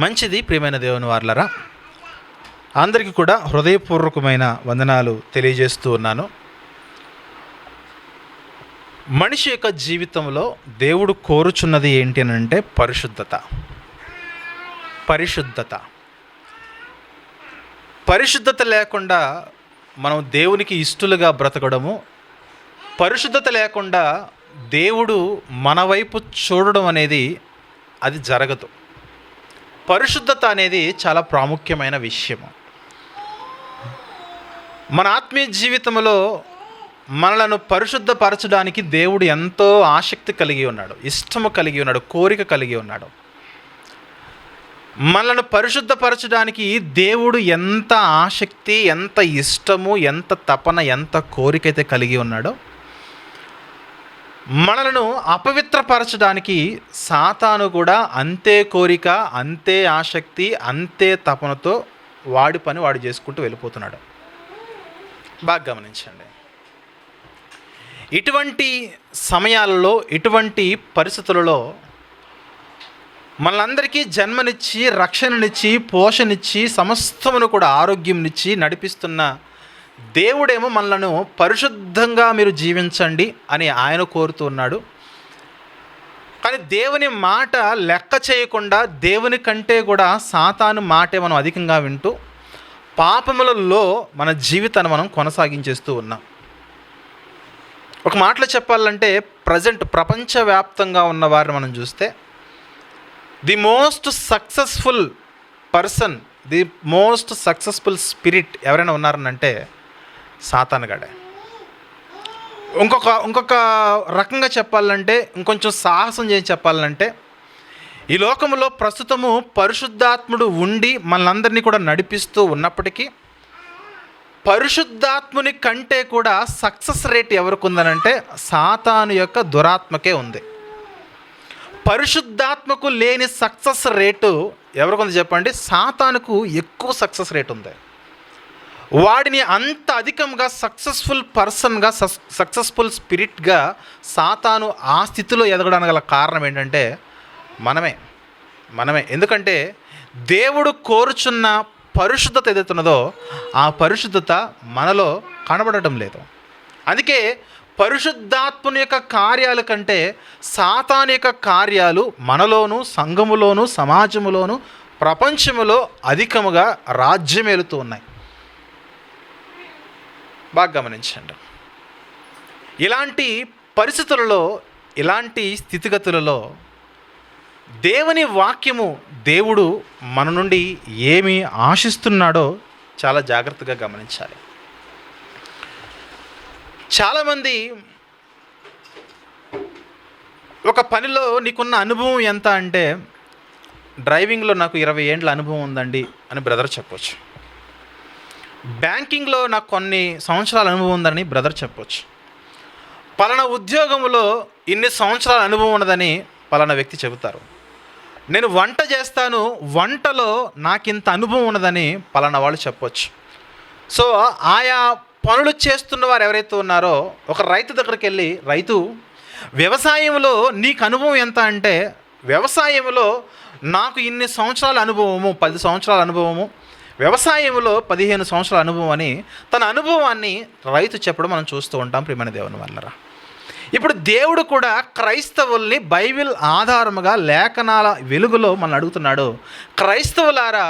మంచిది. ప్రియమైన దేవుని వారలారా, అందరికీ కూడా హృదయపూర్వకమైన వందనాలు తెలియజేస్తూ ఉన్నాను. మనిషి యొక్క జీవితంలో దేవుడు కోరుచున్నది ఏంటి అని అంటే పరిశుద్ధత లేకుండా మనం దేవునికి ఇష్టలుగా బ్రతకడము, పరిశుద్ధత లేకుండా దేవుడు మన వైపు చూడడం అనేది అది జరగదు. పరిశుద్ధత అనేది చాలా ప్రాముఖ్యమైన విషయము. మన ఆత్మీయ జీవితంలో మనలను పరిశుద్ధపరచడానికి దేవుడు ఎంతో ఆసక్తి కలిగి ఉన్నాడు, ఇష్టము కలిగి ఉన్నాడు, కోరిక కలిగి ఉన్నాడు. మనలను పరిశుద్ధపరచడానికి దేవుడు ఎంత ఆసక్తి, ఎంత ఇష్టము, ఎంత తపన, ఎంత కోరిక అయితే కలిగి ఉన్నాడో, మనలను అపవిత్రపరచడానికి సాతాను కూడా అంతే కోరిక, అంతే ఆసక్తి, అంతే తపనతో వాడి పని వాడు చేసుకుంటూ వెళ్ళిపోతున్నాడు. బాగా గమనించండి. ఇటువంటి సమయాలలో, ఇటువంటి పరిస్థితులలో మనందరికీ జన్మనిచ్చి, రక్షణనిచ్చి, పోషణిచ్చి, సమస్తమును కూడా ఆరోగ్యంనిచ్చి నడిపిస్తున్న దేవుడేమో మనలను పరిశుద్ధంగా మీరు జీవించండి అని ఆయన కోరుతూ ఉన్నాడు. కానీ దేవుని మాట లెక్క చేయకుండా, దేవుని కంటే కూడా సాతాను మాటే మనం అధికంగా వింటూ పాపములలో మన జీవితాన్ని మనం కొనసాగించేస్తూ ఉన్నాం. ఒక మాటలో చెప్పాలంటే ప్రజెంట్ ప్రపంచవ్యాప్తంగా ఉన్న వారిని మనం చూస్తే the most successful person, the most successful spirit ఎవరైనా ఉన్నారనంటే సాతానుగాడే. ఇంకొక రకంగా చెప్పాలంటే, ఇంకొంచెం సాహసం చేసి చెప్పాలంటే, ఈ లోకంలో ప్రస్తుతము పరిశుద్ధాత్ముడు ఉండి మనలందరినీ కూడా నడిపిస్తూ ఉన్నప్పటికీ పరిశుద్ధాత్ముని కంటే కూడా సక్సెస్ రేట్ ఎవరికి ఉందనంటే సాతాను యొక్క దురాత్మకే ఉంది. పరిశుద్ధాత్మకు లేని సక్సెస్ రేటు ఎవరికి ఉంది చెప్పండి? సాతానుకు ఎక్కువ సక్సెస్ రేట్ ఉంది. వాడిని అంత అధికంగా సక్సెస్ఫుల్ పర్సన్గా, సక్సెస్ఫుల్ స్పిరిట్గా సాతాను ఆ స్థితిలో ఎదగడానికి గల కారణం ఏంటంటే మనమే. ఎందుకంటే దేవుడు కోరుచున్న పరిశుద్ధత ఏదైతున్నదో ఆ పరిశుద్ధత మనలో కనబడటం లేదు. అందుకే పరిశుద్ధాత్మని యొక్క కార్యాల కంటే సాతాను యొక్క కార్యాలు మనలోను, సంఘములోను, సమాజములోను, ప్రపంచములో అధికముగా రాజ్యమేలుతూ ఉన్నాయి. బాగా గమనించండి. ఇలాంటి పరిస్థితులలో, ఇలాంటి స్థితిగతులలో దేవుని వాక్యము, దేవుడు మన నుండి ఏమి ఆశిస్తున్నాడో చాలా జాగ్రత్తగా గమనించాలి. చాలామంది ఒక పనిలో నీకున్న అనుభవం ఎంత అంటే, డ్రైవింగ్లో నాకు 20 ఏండ్ల అనుభవం ఉందండి అని బ్రదర్ చెప్పొచ్చు. బ్యాంకింగ్లో నాకు కొన్ని సంవత్సరాల అనుభవం ఉందని బ్రదర్ చెప్పొచ్చు. పలానా ఉద్యోగంలో ఇన్ని సంవత్సరాల అనుభవం ఉన్నదని పలానా వ్యక్తి చెబుతారు. నేను వంట చేస్తాను, వంటలో నాకింత అనుభవం ఉన్నదని పలానా వాళ్ళు చెప్పొచ్చు. సో ఆయా పనులు చేస్తున్న వారు ఎవరైతే ఉన్నారో, ఒక రైతు దగ్గరికి వెళ్ళి, రైతు వ్యవసాయంలో నీకు అనుభవం ఎంత అంటే, వ్యవసాయంలో నాకు ఇన్ని సంవత్సరాల అనుభవము, 10 సంవత్సరాల అనుభవము, వ్యవసాయంలో 15 సంవత్సరాల అనుభవం అని తన అనుభవాన్ని రైతు చెప్పడం మనం చూస్తూ ఉంటాం. ప్రియమైన దేవుని వల్లరా, ఇప్పుడు దేవుడు కూడా క్రైస్తవుల్ని బైబిల్ ఆధారముగా, లేఖనాల వెలుగులో మనం అడుగుతున్నాడు, క్రైస్తవులారా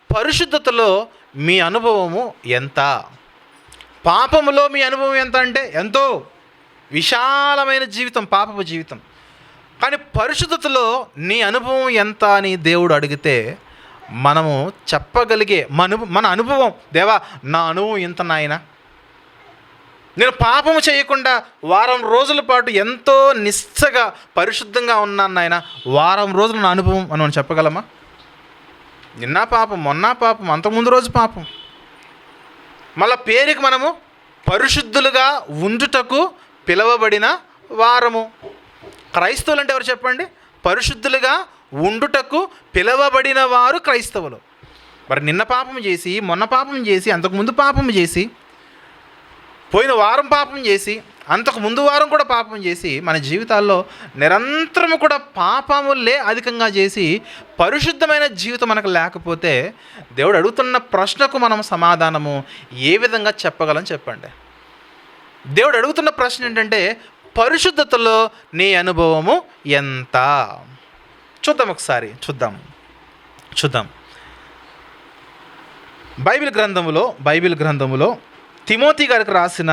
పరిశుద్ధతలో మీ అనుభవము ఎంత? పాపములో మీ అనుభవం ఎంత అంటే ఎంతో విశాలమైన జీవితం, పాపపు జీవితం. కానీ పరిశుద్ధతలో నీ అనుభవం ఎంత అని దేవుడు అడిగితే మనము చెప్పగలిగే మన అనుభవం, దేవా నా అనుభవం ఇంత నాయన, నేను పాపము చేయకుండా వారం రోజుల పాటు ఎంతో నిశ్చగా పరిశుద్ధంగా ఉన్నాను నాయన, వారం రోజులు నా అనుభవం మనం చెప్పగలమా? నిన్న పాపం, మొన్న పాపం, అంతకుముందు రోజు పాపం. మళ్ళా పేరుకి మనము పరిశుద్ధులుగా ఉండుటకు పిలువబడిన వారము. క్రైస్తవులు అంటే ఎవరు చెప్పండి? పరిశుద్ధులుగా ఉండుటకు పిలువబడిన వారు క్రైస్తవులు. మరి నిన్న పాపం చేసి, మొన్న పాపం చేసి, అంతకుముందు పాపం చేసి, పోయిన వారం పాపం చేసి, అంతకు ముందు వారం కూడా పాపం చేసి మన జీవితాల్లో నిరంతరము కూడా పాపములే అధికంగా చేసి పరిశుద్ధమైన జీవితం మనకు లేకపోతే దేవుడు అడుగుతున్న ప్రశ్నకు మనం సమాధానము ఏ విధంగా చెప్పగలం చెప్పండి. దేవుడు అడుగుతున్న ప్రశ్న ఏంటంటే, పరిశుద్ధతలో నీ అనుభవము ఎంత? చూద్దాం, ఒకసారి చూద్దాం. బైబిల్ గ్రంథములో తిమోతి గారికి రాసిన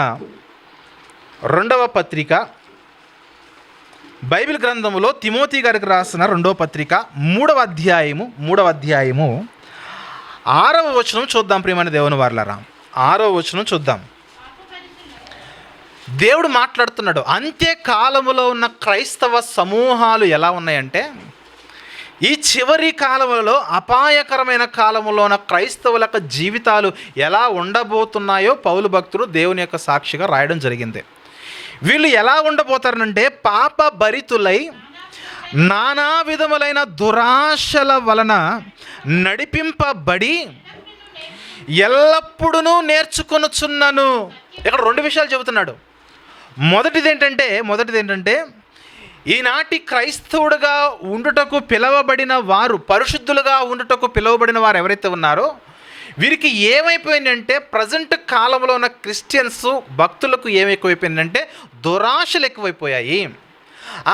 రెండవ పత్రిక, బైబిల్ గ్రంథములో తిమోతి గారికి రాసిన రెండవ పత్రిక 3వ అధ్యాయము 6వ వచనం చూద్దాం. ప్రియమైన దేవుని వారలారా, 6వ వచనం చూద్దాం. దేవుడు మాట్లాడుతున్నాడు. అంత్యకాలములో ఉన్న క్రైస్తవ సమూహాలు ఎలా ఉన్నాయంటే, ఈ చివరి కాలములలో అపాయకరమైన కాలములో ఉన్న క్రైస్తవుల యొక్క జీవితాలు ఎలా ఉండబోతున్నాయో పౌలు భక్తుడు దేవుని యొక్క సాక్షిగా రాయడం జరిగింది. వీళ్ళు ఎలా ఉండబోతారనంటే, పాప భరితులై నానా విధములైన దురాశల వలన నడిపింపబడి ఎల్లప్పుడూ నేర్చుకొనుచున్నాను. ఇక్కడ 2 విషయాలు చెబుతున్నాడు. మొదటిది ఏంటంటే ఈనాటి క్రైస్తవుడుగా ఉండుటకు పిలవబడిన వారు, పరిశుద్ధులుగా ఉండుటకు పిలువబడిన వారు ఎవరైతే ఉన్నారో వీరికి ఏమైపోయిందంటే, ప్రజెంట్ కాలంలో ఉన్న క్రిస్టియన్స్ భక్తులకు ఏమైపోయిందంటే దురాశలు ఎక్కువైపోయాయి.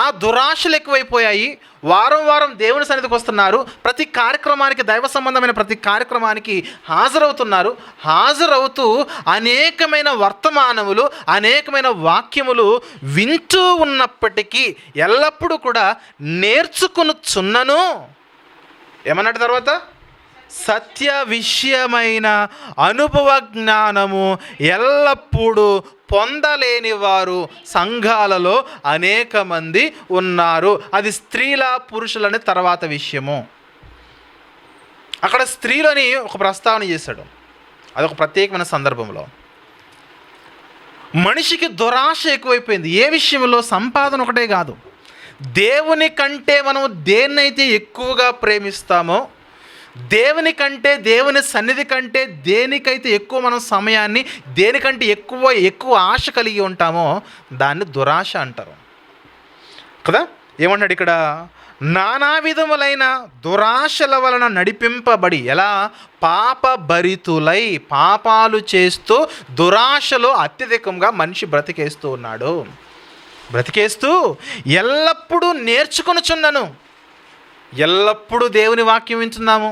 ఆ దురాశలు ఎక్కువైపోయాయి. వారం దేవుని సన్నిధికి వస్తున్నారు. ప్రతి కార్యక్రమానికి, దైవ సంబంధమైన ప్రతి కార్యక్రమానికి హాజరవుతూ అనేకమైన వర్తమానములు, అనేకమైన వాక్యములు వింటూ ఉన్నప్పటికీ ఎల్లప్పుడూ కూడా నేర్చుకొనుచున్నను. ఏమన్నట్టు తర్వాత, సత్య విషయమైన అనుభవ జ్ఞానము ఎల్లప్పుడూ పొందలేని వారు సంఘాలలో అనేక మంది ఉన్నారు. అది స్త్రీల పురుషులని తర్వాత విషయము. అక్కడ స్త్రీలని ఒక ప్రస్తావన చేశాడు. అదొక ప్రత్యేకమైన సందర్భంలో. మనిషికి దురాశ ఎక్కువైపోయింది. ఏ విషయంలో? సంపాదన ఒకటే కాదు, దేవుని కంటే మనం దేన్నైతే ఎక్కువగా ప్రేమిస్తామో, దేవుని కంటే, దేవుని సన్నిధి కంటే దేనికైతే ఎక్కువ మనం సమయాన్ని, దేనికంటే ఎక్కువ ఆశ కలిగి ఉంటామో దాన్ని దురాశ అంటారు కదా. ఏమంటాడు ఇక్కడ? నానా విధములైన దురాశల వలన నడిపింపబడి, ఎలా? పాపభరితులై, పాపాలు చేస్తూ దురాశలో అత్యధికంగా మనిషి బ్రతికేస్తూ ఎల్లప్పుడూ నేర్చుకొనుచున్నాను. ఎల్లప్పుడూ దేవుని వాక్యం వింటున్నాము.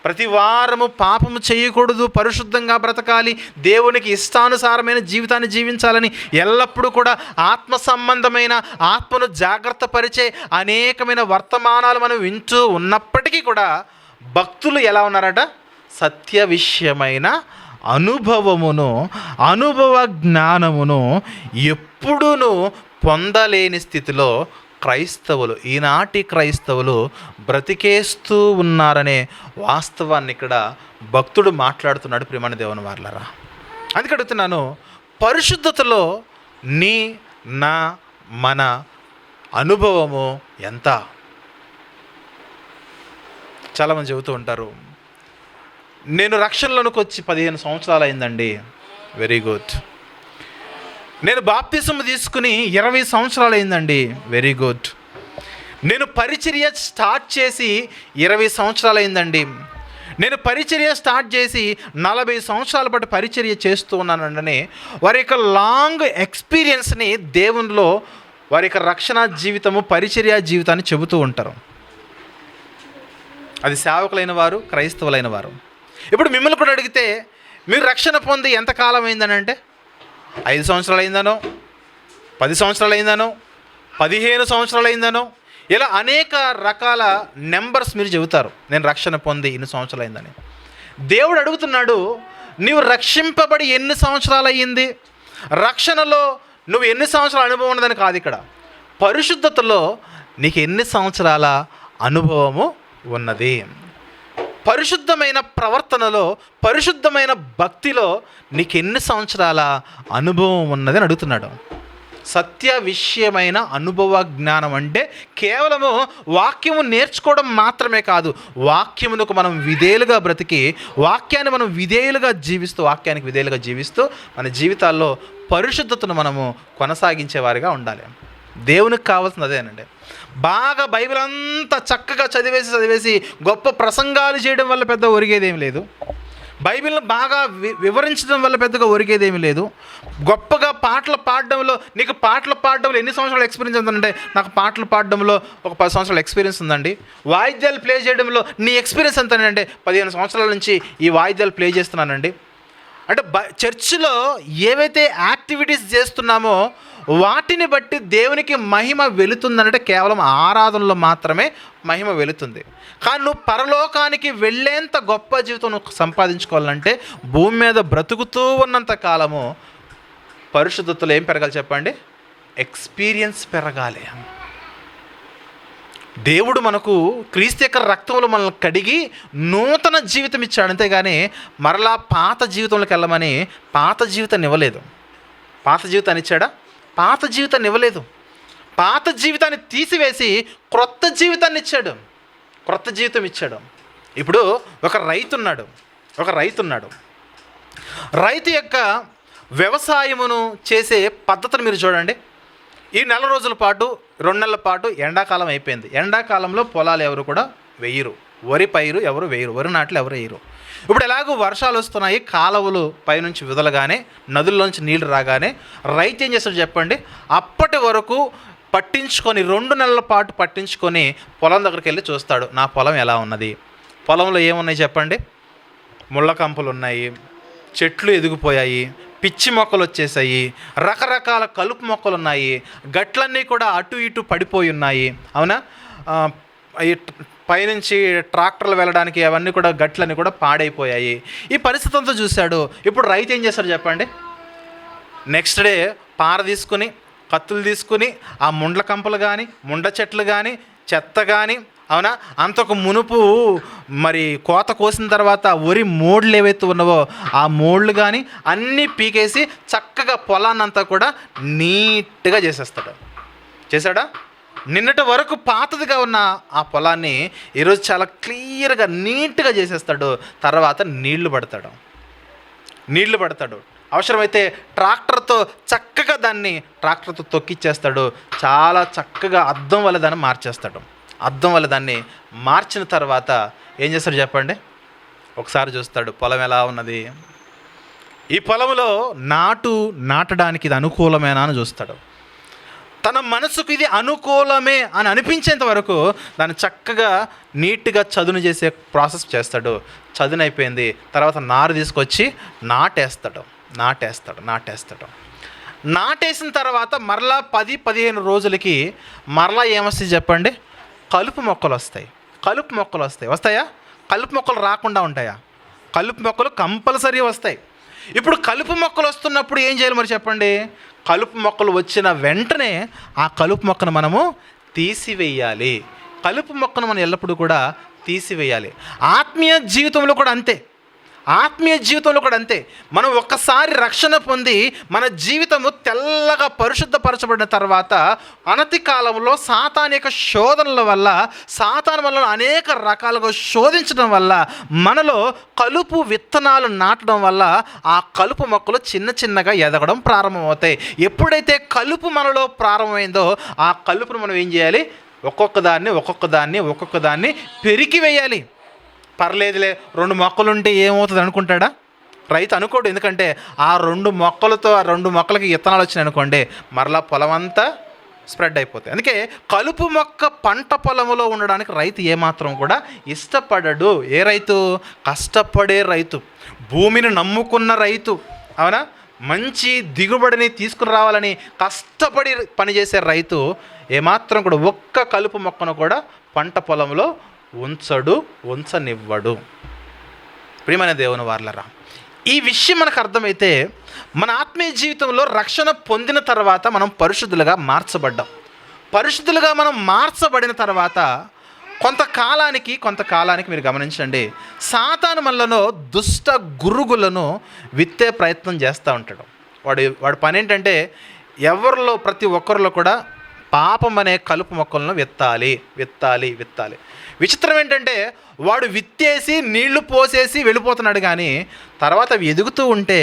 ప్రతి వారము పాపము చేయకూడదు, పరిశుద్ధంగా బ్రతకాలి, దేవునికి ఇష్టానుసారమైన జీవితాన్ని జీవించాలని ఎల్లప్పుడూ కూడా ఆత్మ సంబంధమైన, ఆత్మను జాగ్రత్త పరిచే అనేకమైన వర్తమానాలు మనం వింటూ ఉన్నప్పటికీ కూడా భక్తులు ఎలా ఉన్నారట? సత్య విషయమైన అనుభవ జ్ఞానమును ఎప్పుడూ పొందలేని స్థితిలో ఈనాటి క్రైస్తవులు బ్రతికేస్తూ ఉన్నారనే వాస్తవాన్ని ఇక్కడ భక్తుడు మాట్లాడుతున్నాడు. ప్రియమైన దేవుని వారలారా, అందుకే అడుగుతున్నాను, పరిశుద్ధతలో మన అనుభవము ఎంత? చాలామంది చెబుతూ ఉంటారు, నేను రక్షణలోనికి వచ్చి 15 సంవత్సరాలు అయిందండి. Very good. నేను బాప్తిసం తీసుకుని 20 సంవత్సరాలు అయిందండి. Very good. నేను పరిచర్య స్టార్ట్ చేసి 20 సంవత్సరాలు అయిందండి. నేను పరిచర్య స్టార్ట్ చేసి 40 సంవత్సరాల పాటు పరిచర్య చేస్తూ ఉన్నానండి. వారి యొక్క లాంగ్ ఎక్స్పీరియన్స్ని దేవునిలో, వారి యొక్క రక్షణ జీవితము, పరిచర్య జీవితాన్ని చెబుతూ ఉంటారు. అది సేవకులైన వారు, క్రైస్తవులైన వారు. ఇప్పుడు మిమ్మల్ని కూడా అడిగితే, మీరు రక్షణ పొంది ఎంతకాలం అయిందని అంటే 5 సంవత్సరాలు అయిందనో, 10 సంవత్సరాలు అయిందనో, 15 సంవత్సరాలు అయిందనో, ఇలా అనేక రకాల నెంబర్స్ మీరు చెబుతారు. నేను రక్షణ పొంది ఇన్ని సంవత్సరాలు అయిందని. దేవుడు అడుగుతున్నాడు, నీవు రక్షింపబడి ఎన్ని సంవత్సరాలు అయ్యింది? రక్షణలో నువ్వు ఎన్ని సంవత్సరాల అనుభవం ఉన్నదని కాదు. ఇక్కడ పరిశుద్ధతలో నీకు ఎన్ని సంవత్సరాల అనుభవము ఉన్నది? పరిశుద్ధమైన ప్రవర్తనలో, పరిశుద్ధమైన భక్తిలో నీకు ఎన్ని సంవత్సరాల అనుభవం ఉన్నదని అడుగుతున్నాడు. సత్య విషయమైన అనుభవ జ్ఞానం అంటే కేవలము వాక్యము నేర్చుకోవడం మాత్రమే కాదు, వాక్యమునకు మనం విధేయులుగా బ్రతికి వాక్యాన్ని మనం వాక్యానికి విధేయులుగా జీవిస్తూ మన జీవితాల్లో పరిశుద్ధతను మనము కొనసాగించేవారిగా ఉండాలి. దేవునికి కావాల్సింది అదేనండి. బాగా బైబిల్ అంతా చక్కగా చదివేసి గొప్ప ప్రసంగాలు చేయడం వల్ల పెద్ద ఒరిగేదేమి లేదు. బైబిల్ని బాగా వివరించడం వల్ల పెద్దగా ఒరిగేదేమీ లేదు. గొప్పగా పాటలు పాడడంలో, నీకు పాటలు పాడడంలో ఎన్ని సంవత్సరాల ఎక్స్పీరియన్స్ ఉందంటే, నాకు పాటలు పాడడంలో ఒక 10 సంవత్సరాల ఎక్స్పీరియన్స్ ఉందండి. వాయిద్యాలు ప్లే చేయడంలో నీ ఎక్స్పీరియన్స్ ఎంతనంటే 15 సంవత్సరాల నుంచి ఈ వాయిద్యాలు ప్లే చేస్తున్నానండి. అంటే చర్చిలో ఏవైతే యాక్టివిటీస్ చేస్తున్నామో వాటిని బట్టి దేవునికి మహిమ వెళుతుందంటే కేవలం ఆరాధనలో మాత్రమే మహిమ వెళుతుంది. కానీ నువ్వు పరలోకానికి వెళ్ళేంత గొప్ప జీవితం నువ్వు సంపాదించుకోవాలంటే భూమి మీద బ్రతుకుతూ ఉన్నంత కాలము పరిశుద్ధతలో ఏం పెరగాలి చెప్పండి? ఎక్స్పీరియన్స్ పెరగాలి. దేవుడు మనకు క్రీస్తు యొక్క రక్తంలో మనల్ని కడిగి నూతన జీవితం ఇచ్చాడు, అంతేగాని మరలా పాత జీవితంలోకి వెళ్ళమని పాత జీవితాన్ని ఇవ్వలేదు. పాత జీవితాన్ని ఇచ్చాడా? పాత జీవితాన్ని ఇవ్వలేదు. పాత జీవితాన్ని తీసివేసి క్రొత్త జీవితాన్ని ఇచ్చాడు, క్రొత్త జీవితం ఇచ్చాడు. ఇప్పుడు ఒక రైతు ఉన్నాడు. రైతు యొక్క వ్యవసాయమును చేసే పద్ధతిని మీరు చూడండి. ఈ 4 రోజుల పాటు 2 నెలల పాటు ఎండాకాలం అయిపోయింది. ఎండాకాలంలో పొలాలు ఎవరు కూడా వేయరు, వరి పైరు ఎవరు వేయరు, వరి నాట్లు ఎవరు వేయరు. ఇప్పుడు ఎలాగో వర్షాలు వస్తున్నాయి, కాలువలు పైనుంచి విదలగానే, నదుల్లోంచి నీళ్లు రాగానే రైతు ఏం చేస్తాడు చెప్పండి? అప్పటి వరకు పట్టించుకొని 2 నెలల పాటు పట్టించుకొని పొలం దగ్గరికి వెళ్ళి చూస్తాడు, నా పొలం ఎలా ఉన్నది, పొలంలో ఏమున్నాయి చెప్పండి? ముళ్ళ కంపలు ఉన్నాయి, చెట్లు ఎదిగిపోయాయి, పిచ్చి మొక్కలు వచ్చేసాయి, రకరకాల కలుపు మొక్కలు ఉన్నాయి, గట్లన్నీ కూడా అటు ఇటు పడిపోయి ఉన్నాయి. అవునా? పైనుంచి ట్రాక్టర్లు వెళ్ళడానికి అవన్నీ కూడా గట్లన్నీ కూడా పాడైపోయాయి. ఈ పరిస్థితి అంతా చూశాడు. ఇప్పుడు రైతు ఏం చేస్తాడు చెప్పండి? నెక్స్ట్ డే పార తీసుకుని, కత్తులు తీసుకుని ఆ ముండ్ల కంపలు కానీ, ముండ చెట్లు కానీ, చెత్త కానీ, అవునా, అంతకు మునుపు మరి కోత కోసిన తర్వాత వరి మోడ్లు ఏవైతే ఉన్నావో ఆ మోడ్లు కానీ అన్నీ పీకేసి చక్కగా పొలాన్నంతా కూడా నీట్గా చేశాడా? నిన్నటి వరకు పాతదిగా ఉన్న ఆ పొలాన్ని ఈరోజు చాలా క్లియర్గా నీట్గా చేసేస్తాడు. తర్వాత నీళ్లు పడతాడు. అవసరమైతే ట్రాక్టర్తో చక్కగా ట్రాక్టర్తో తొక్కిచ్చేస్తాడు. చాలా చక్కగా అద్దం వల్ల దాన్ని మార్చేస్తాడు. అద్దం వల్ల దాన్ని మార్చిన తర్వాత ఏం చేస్తాడు చెప్పండి? ఒకసారి చూస్తాడు పొలం ఎలా ఉన్నది, ఈ పొలంలో నాటడానికి ఇది అనుకూలమేనా అని చూస్తాడు. తన మనసుకు ఇది అనుకూలమే అని అనిపించేంత వరకు దాన్ని చక్కగా నీట్గా చదును చేసే ప్రాసెస్ చేస్తాడు. చదును అయిపోయింది తర్వాత నారు తీసుకొచ్చి నాటేస్తాడు. నాటేసిన తర్వాత మరలా 10-15 రోజులకి మరలా ఏమొస్తాయి చెప్పండి? కలుపు మొక్కలు వస్తాయి. వస్తాయా? కలుపు మొక్కలు రాకుండా ఉంటాయా? కలుపు మొక్కలు కంపల్సరీ వస్తాయి. ఇప్పుడు కలుపు మొక్కలు వస్తున్నప్పుడు ఏం చేయాలి మరి చెప్పండి? కలుపు మొక్కలు వచ్చిన వెంటనే ఆ కలుపు మొక్కను మనము తీసివేయాలి. కలుపు మొక్కను మనం ఎల్లప్పుడూ కూడా తీసివేయాలి. ఆత్మీయ జీవితంలో కూడా అంతే. మనం ఒక్కసారి రక్షణ పొంది మన జీవితము తెల్లగా పరిశుద్ధపరచబడిన తర్వాత అనతి కాలంలో సాతాను యొక్క శోధనల వల్ల, సాతాను వల్ల అనేక రకాలుగా శోధించడం వల్ల మనలో కలుపు విత్తనాలు నాటడం వల్ల ఆ కలుపు మొక్కలు చిన్నగా ఎదగడం ప్రారంభమవుతాయి. ఎప్పుడైతే కలుపు మనలో ప్రారంభమైందో ఆ కలుపును మనం ఏం చేయాలి? ఒక్కొక్క దాన్ని పెరికి వేయాలి. పర్లేదులే 2 మొక్కలుంటే ఏమవుతుంది అనుకుంటాడా? రైతు అనుకోడు. ఎందుకంటే ఆ 2 మొక్కలకి విత్తనాలు వచ్చినాయి అనుకోండి, మరలా పొలం అంతా స్ప్రెడ్ అయిపోతాయి. అందుకే కలుపు మొక్క పంట పొలంలో ఉండడానికి రైతు ఏమాత్రం కూడా ఇష్టపడడు. ఏ రైతు? కష్టపడే రైతు, భూమిని నమ్ముకున్న రైతు. అవునా? మంచి దిగుబడిని తీసుకుని రావాలని కష్టపడి పనిచేసే రైతు ఏమాత్రం కూడా ఒక్క కలుపు మొక్కను కూడా పంట పొలంలో ఉంచనివ్వడు. ప్రియమైన దేవుని వారలారా, ఈ విషయం మనకు అర్థమైతే మన ఆత్మీయ జీవితంలో రక్షణ పొందిన తర్వాత మనం పరిశుద్ధులుగా మనం మార్చబడిన తర్వాత కొంతకాలానికి మీరు గమనించండి, సాతాను మనలో దుష్ట గురుగులను విత్తే ప్రయత్నం చేస్తూ ఉంటాడు. వాడి పని ఏంటంటే ఎవరిలో ప్రతి ఒక్కరిలో కూడా పాపం అనే కలుపు మొక్కలను విత్తాలి విత్తాలి విత్తాలి. విచిత్రం ఏంటంటే వాడు విత్తేసి నీళ్లు పోసేసి వెళ్ళిపోతున్నాడు, కానీ తర్వాత అవి ఎదుగుతూ ఉంటే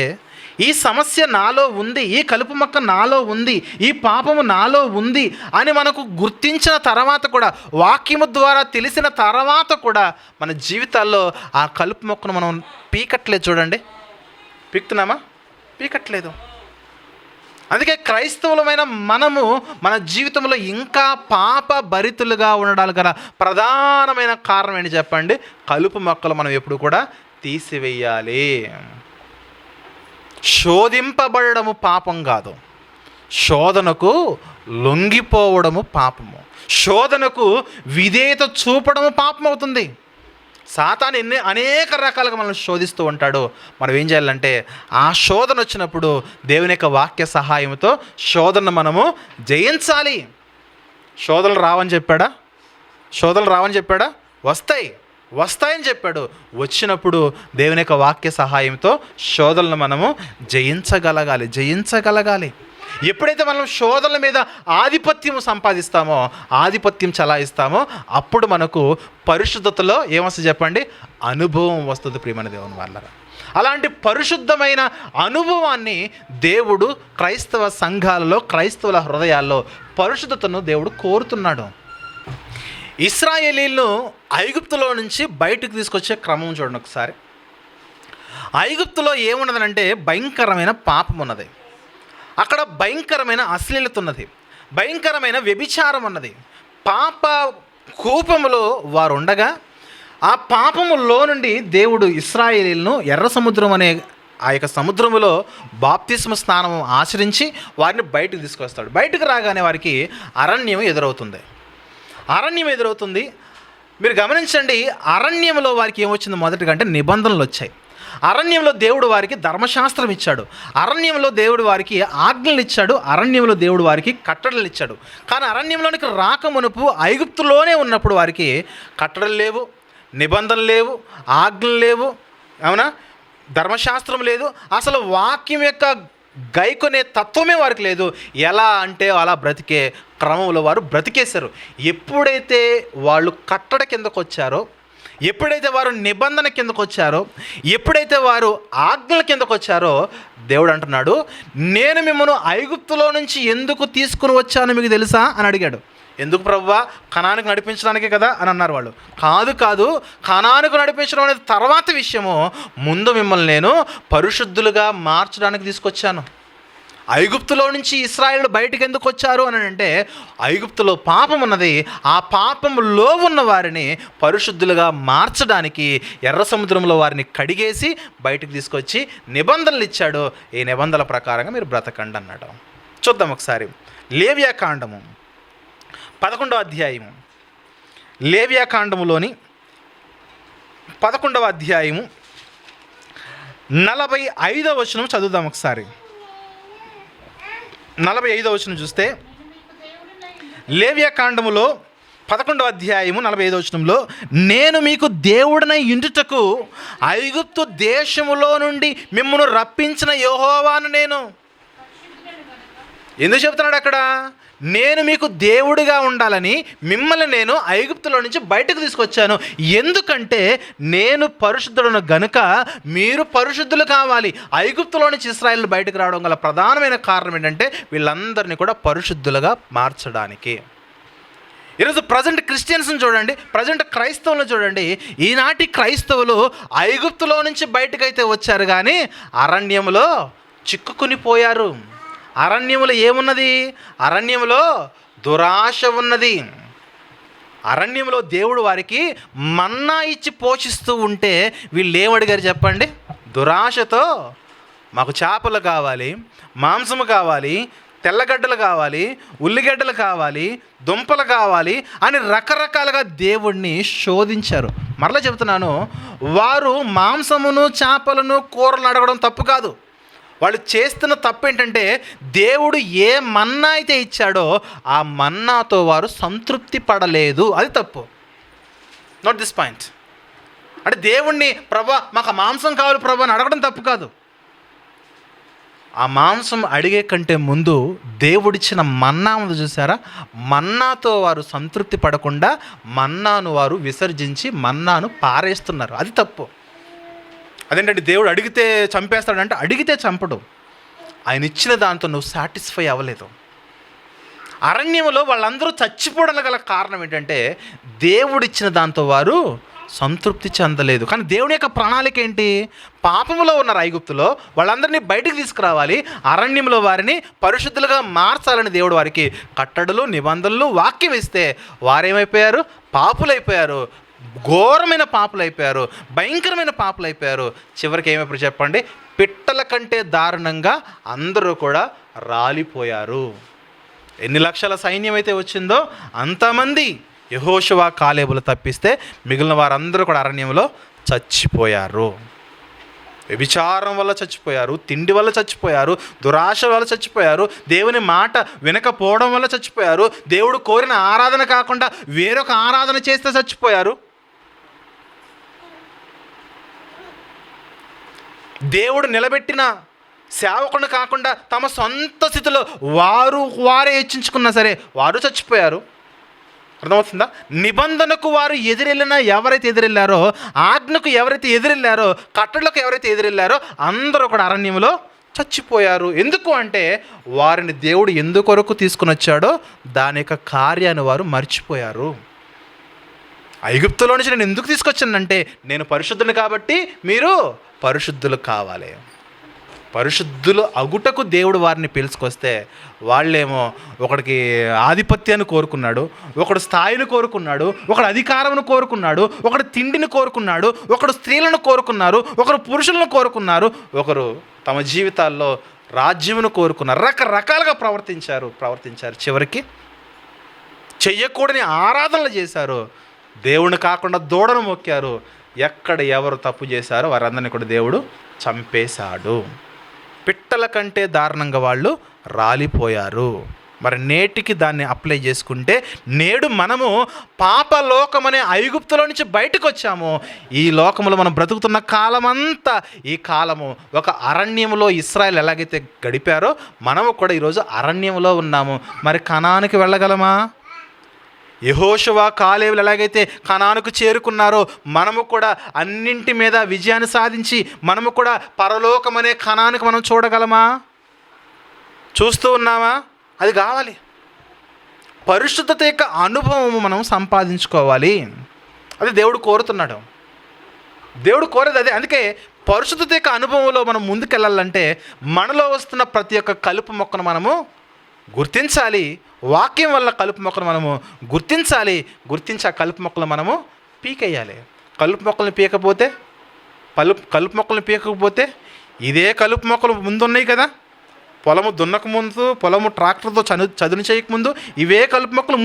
ఈ సమస్య నాలో ఉంది, ఈ కలుపు మొక్క నాలో ఉంది, ఈ పాపము నాలో ఉంది అని మనకు గుర్తించిన తర్వాత కూడా, వాక్యము ద్వారా తెలిసిన తర్వాత కూడా మన జీవితాల్లో ఆ కలుపు మొక్కను మనం పీకట్లేదు. చూడండి, పీకుతున్నామా? పీకట్లేదు. అందుకే క్రైస్తవులమైన మనము మన జీవితంలో ఇంకా పాప భరితులుగా ఉండడానికి గల ప్రధానమైన కారణం ఏంటి చెప్పండి? కలుపు మొక్కలు మనం ఎప్పుడు కూడా తీసివేయాలి. శోధింపబడము పాపం కాదు, శోధనకు లొంగిపోవడము పాపము. శోధనకు విధేయత చూపడము పాపం అవుతుంది. సాతాను అనేక రకాలుగా మనం శోధిస్తూ ఉంటాడు. మనం ఏం చేయాలంటే ఆ శోధన వచ్చినప్పుడు దేవుని యొక్క వాక్య సహాయంతో శోధనను మనము జయించాలి. శోధనలు రావని చెప్పాడా? శోధనలు రావని చెప్పాడా? వస్తాయని చెప్పాడు. వచ్చినప్పుడు దేవుని యొక్క వాక్య సహాయంతో శోధనలను మనము జయించగలగాలి. ఎప్పుడైతే మనం శోధనల మీద ఆధిపత్యం సంపాదిస్తామో, ఆధిపత్యం చలాయిస్తామో, అప్పుడు మనకు పరిశుద్ధతలో ఏమొస్తుంది చెప్పండి? అనుభవం వస్తుంది. ప్రియమైన దేవుని వాళ్ళరా, అలాంటి పరిశుద్ధమైన అనుభవాన్ని దేవుడు క్రైస్తవ సంఘాలలో, క్రైస్తవుల హృదయాల్లో పరిశుద్ధతను దేవుడు కోరుతున్నాడు. ఇశ్రాయేలీలను ఐగుప్తులో నుంచి బయటకు తీసుకొచ్చే క్రమం చూడండి ఒకసారి. ఐగుప్తులో ఏమున్నదనంటే భయంకరమైన పాపం ఉన్నది. అక్కడ భయంకరమైన అశ్లీలత ఉన్నది, భయంకరమైన వ్యభిచారం ఉన్నది. పాప కూపములో వారు ఉండగా ఆ పాపములో నుండి దేవుడు ఇశ్రాయేలీలను ఎర్ర సముద్రం అనే ఆ యొక్క సముద్రములో బాప్తిస్మ స్నానం ఆచరించి వారిని బయటకు తీసుకొస్తాడు. బయటకు రాగానే వారికి అరణ్యం ఎదురవుతుంది. మీరు గమనించండి, అరణ్యంలో వారికి ఏమొచ్చింది? మొదటిగా అంటే నిబంధనలు వచ్చాయి. అరణ్యంలో దేవుడు వారికి ధర్మశాస్త్రం ఇచ్చాడు, అరణ్యంలో దేవుడు వారికి ఆజ్ఞలు ఇచ్చాడు, అరణ్యంలో దేవుడు వారికి కట్టడలు ఇచ్చాడు. కానీ అరణ్యంలోనికి రాకమునుపు ఐగుప్తులోనే ఉన్నప్పుడు వారికి కట్టడలు లేవు, నిబంధనలు లేవు, ఆజ్ఞలు లేవు, అవునా, ధర్మశాస్త్రం లేదు, అసలు వాక్యం యొక్క గైకొనే తత్వమే వారికి లేదు. ఎలా అంటే అలా బ్రతికే క్రమంలో వారు బ్రతికేశారు. ఎప్పుడైతే వాళ్ళు కట్టడ కిందకు వచ్చారో, ఎప్పుడైతే వారు నిబంధన కిందకు వచ్చారో, ఎప్పుడైతే వారు ఆజ్ఞల కిందకు వచ్చారో, దేవుడు అంటున్నాడు, నేను మిమ్మల్ని ఐగుప్తులో నుంచి ఎందుకు తీసుకుని వచ్చానో మీకు తెలుసా అని అడిగాడు. ఎందుకు ప్రభువా? కనానుకు నడిపించడానికే కదా అని అన్నారు వాళ్ళు. కాదు, కనానుకు నడిపించడం అనేది తర్వాత విషయము. ముందు మిమ్మల్ని నేను పరిశుద్ధులుగా మార్చడానికి తీసుకొచ్చాను. ఐగుప్తులో నుంచి ఇశ్రాయేలు బయటకు ఎందుకు వచ్చారు అని అంటే, ఐగుప్తులో పాపం ఉన్నది. ఆ పాపంలో ఉన్న వారిని పరిశుద్ధులుగా మార్చడానికి ఎర్ర సముద్రంలో వారిని కడిగేసి బయటకు తీసుకొచ్చి నిబంధనలు ఇచ్చాడు. ఈ నిబంధనల ప్రకారంగా మీరు బ్రతకండి అన్నాడు. చూద్దాం ఒకసారి. లేవియాకాండము 11వ అధ్యాయము, లేవియాకాండములోని 11వ అధ్యాయము 45వ వచనం చదువుదాం ఒకసారి. 45వ వచనం చూస్తే, లేవియాకాండములో 11వ అధ్యాయము 45వ వచనంలో, నేను మీకు దేవుడనై యుండుటకు ఐగుప్తు దేశములో నుండి మిమ్మును రప్పించిన యెహోవాను నేను. ఎందుకు చెప్తున్నాడు అక్కడ? నేను మీకు దేవుడిగా ఉండాలని మిమ్మల్ని నేను ఐగుప్తులో నుంచి బయటకు తీసుకొచ్చాను. ఎందుకంటే నేను పరిశుద్ధులను గనుక మీరు పరిశుద్ధులు కావాలి. ఐగుప్తులో నుంచి ఇశ్రాయేలు బయటకు రావడం గల ప్రధానమైన కారణం ఏంటంటే వీళ్ళందరినీ కూడా పరిశుద్ధులుగా మార్చడానికి. ఈరోజు ప్రజెంట్ క్రిస్టియన్స్ని చూడండి, ప్రజెంట్ క్రైస్తవులను చూడండి. ఈనాటి క్రైస్తవులు ఐగుప్తులో నుంచి బయటకైతే వచ్చారు, కానీ అరణ్యంలో చిక్కుకుని పోయారు. అరణ్యములో ఏమున్నది? అరణ్యంలో దురాశ ఉన్నది. అరణ్యంలో దేవుడు వారికి మన్నా ఇచ్చి పోషిస్తూ ఉంటే వీళ్ళు ఏమడిగారు చెప్పండి? దురాశతో మాకు చేపలు కావాలి, మాంసము కావాలి, తెల్లగడ్డలు కావాలి, ఉల్లిగడ్డలు కావాలి, దుంపలు కావాలి అని రకరకాలుగా దేవుడిని శోధించారు. మరలా చెబుతున్నాను, వారు మాంసమును చేపలను కూరలు అడగడం తప్పు కాదు. వాళ్ళు చేస్తున్న తప్పు ఏంటంటే, దేవుడు ఏ మన్నా అయితే ఇచ్చాడో ఆ మన్నాతో వారు సంతృప్తి పడలేదు. అది తప్పు. Not this point. అంటే దేవుణ్ణి ప్రభా మాకు మాంసం కావాలి ప్రభా అని అడగడం తప్పు కాదు. ఆ మాంసం అడిగే కంటే ముందు దేవుడిచ్చిన మన్నా ఉంది చూసారా, మన్నాతో వారు సంతృప్తి పడకుండా మన్నాను వారు విసర్జించి మన్నాను పారేస్తున్నారు. అది తప్పు. అదేంటంటే దేవుడు అడిగితే చంపేస్తాడంటే అడిగితే చంపడు. ఆయన ఇచ్చిన దాంతో నువ్వు సాటిస్ఫై అవ్వలేదు. అరణ్యంలో వాళ్ళందరూ చచ్చిపోవడానికి గల కారణం ఏంటంటే దేవుడిచ్చిన దాంతో వారు సంతృప్తి చెందలేదు. కానీ దేవుని యొక్క ప్రణాళిక ఏంటి? పాపములో ఉన్న ఐగుప్తులో వాళ్ళందరినీ బయటికి తీసుకురావాలి, అరణ్యంలో వారిని పరిశుద్ధులుగా మార్చాలని దేవుడు వారికి కట్టడలు, నిబంధనలు, వాక్యం ఇస్తే వారేమైపోయారు? పాపులైపోయారు. ఘోరమైన పాపులైపోయారు, భయంకరమైన పాపులైపోయారు. చివరికి ఏమైపోయారు చెప్పండి? పిట్టల కంటే దారుణంగా అందరూ కూడా రాలిపోయారు. ఎన్ని లక్షల సైన్యం అయితే వచ్చిందో అంతమంది యెహోషువ, కాలేబులు తప్పిస్తే మిగిలిన వారందరూ కూడా అరణ్యంలో చచ్చిపోయారు. వ్యభిచారం వల్ల చచ్చిపోయారు, తిండి వల్ల చచ్చిపోయారు, దురాశ వల్ల చచ్చిపోయారు, దేవుని మాట వినకపోవడం వల్ల చచ్చిపోయారు, దేవుడు కోరిన ఆరాధన కాకుండా వేరొక ఆరాధన చేస్తే చచ్చిపోయారు. దేవుడు నిలబెట్టిన సేవకుని కాకుండా తమ సొంత స్థితిలో వారే హెచ్చించుకున్నా సరే వారు చచ్చిపోయారు. అర్థమవుతుందా? నిబంధనకు వారు ఎదురెళ్ళినా ఎవరైతే ఎదురెళ్ళారో, ఆజ్ఞకు ఎవరైతే ఎదురెళ్ళారో, కట్టడలకు ఎవరైతే ఎదురెళ్ళారో అందరూ కూడా అరణ్యంలో చచ్చిపోయారు. ఎందుకు అంటే వారిని దేవుడు ఎందుకొరకు తీసుకుని వచ్చాడో దాని యొక్క కార్యాన్ని వారు మర్చిపోయారు. ఐగుప్తులో నుంచి నేను ఎందుకు తీసుకొచ్చానంటే నేను పరిశుద్ధుని కాబట్టి మీరు పరిశుద్ధులు కావాలి. పరిశుద్ధులు అగుటకు దేవుడు వారిని పిలుచుకొస్తే వాళ్ళేమో ఒకడికి ఆధిపత్యాన్ని కోరుకున్నాడు, ఒకడు స్థాయిని కోరుకున్నాడు, ఒకడు అధికారమును కోరుకున్నాడు, ఒకడు తిండిని కోరుకున్నాడు, ఒకడు స్త్రీలను కోరుకున్నారు, ఒకరు పురుషులను కోరుకున్నారు, ఒకరు తమ జీవితాల్లో రాజ్యమును కోరుకున్నారు. రకరకాలుగా ప్రవర్తించారు. చివరికి చెయ్యకూడని ఆరాధనలు చేశారు. దేవుని కాకుండా దూడను మొక్కారు. ఎక్కడ ఎవరు తప్పు చేశారో వారందరినీ కూడా దేవుడు చంపేశాడు. పిట్టల కంటే దారుణంగా వాళ్ళు రాలిపోయారు. మరి నేటికి దాన్ని అప్లై చేసుకుంటే నేడు మనము పాపలోకమనే ఐగుప్తులో నుంచి బయటకు వచ్చాము. ఈ లోకంలో మనం బ్రతుకుతున్న కాలమంతా ఈ కాలము ఒక అరణ్యంలో ఇశ్రాయేలు ఎలాగైతే గడిపారో మనము కూడా ఈరోజు అరణ్యంలో ఉన్నాము. మరి కనానుకి వెళ్ళగలమా? యెహోషువ, కాలేబులు ఎలాగైతే కనానుకు చేరుకున్నారో మనము కూడా అన్నింటి మీద విజయాన్ని సాధించి మనము కూడా పరలోకమనే కనానుకు మనం చూడగలమా? చూస్తూ ఉన్నామా? అది కావాలి. పరిశుద్ధత యొక్క అనుభవం మనం సంపాదించుకోవాలి. అది దేవుడు కోరుతున్నాడు. దేవుడు కోరేది అదే. అందుకే పరిశుద్ధత యొక్క అనుభవంలో మనం ముందుకెళ్ళాలంటే మనలో వస్తున్న ప్రతి ఒక్క కలుపు మొక్కను మనము గుర్తించాలి. వాక్యం వల్ల కలుపు మొక్కను మనము గుర్తించాలి. గుర్తించి ఆ కలుపు మొక్కలు మనము పీకేయాలి. కలుపు మొక్కలను పీకకపోతే ఇదే కలుపు మొక్కలు ముందున్నాయి కదా, పొలము దున్నకముందు, పొలము ట్రాక్టర్తో చదును చేయకముందు ఇవే కలుపు మొక్కలు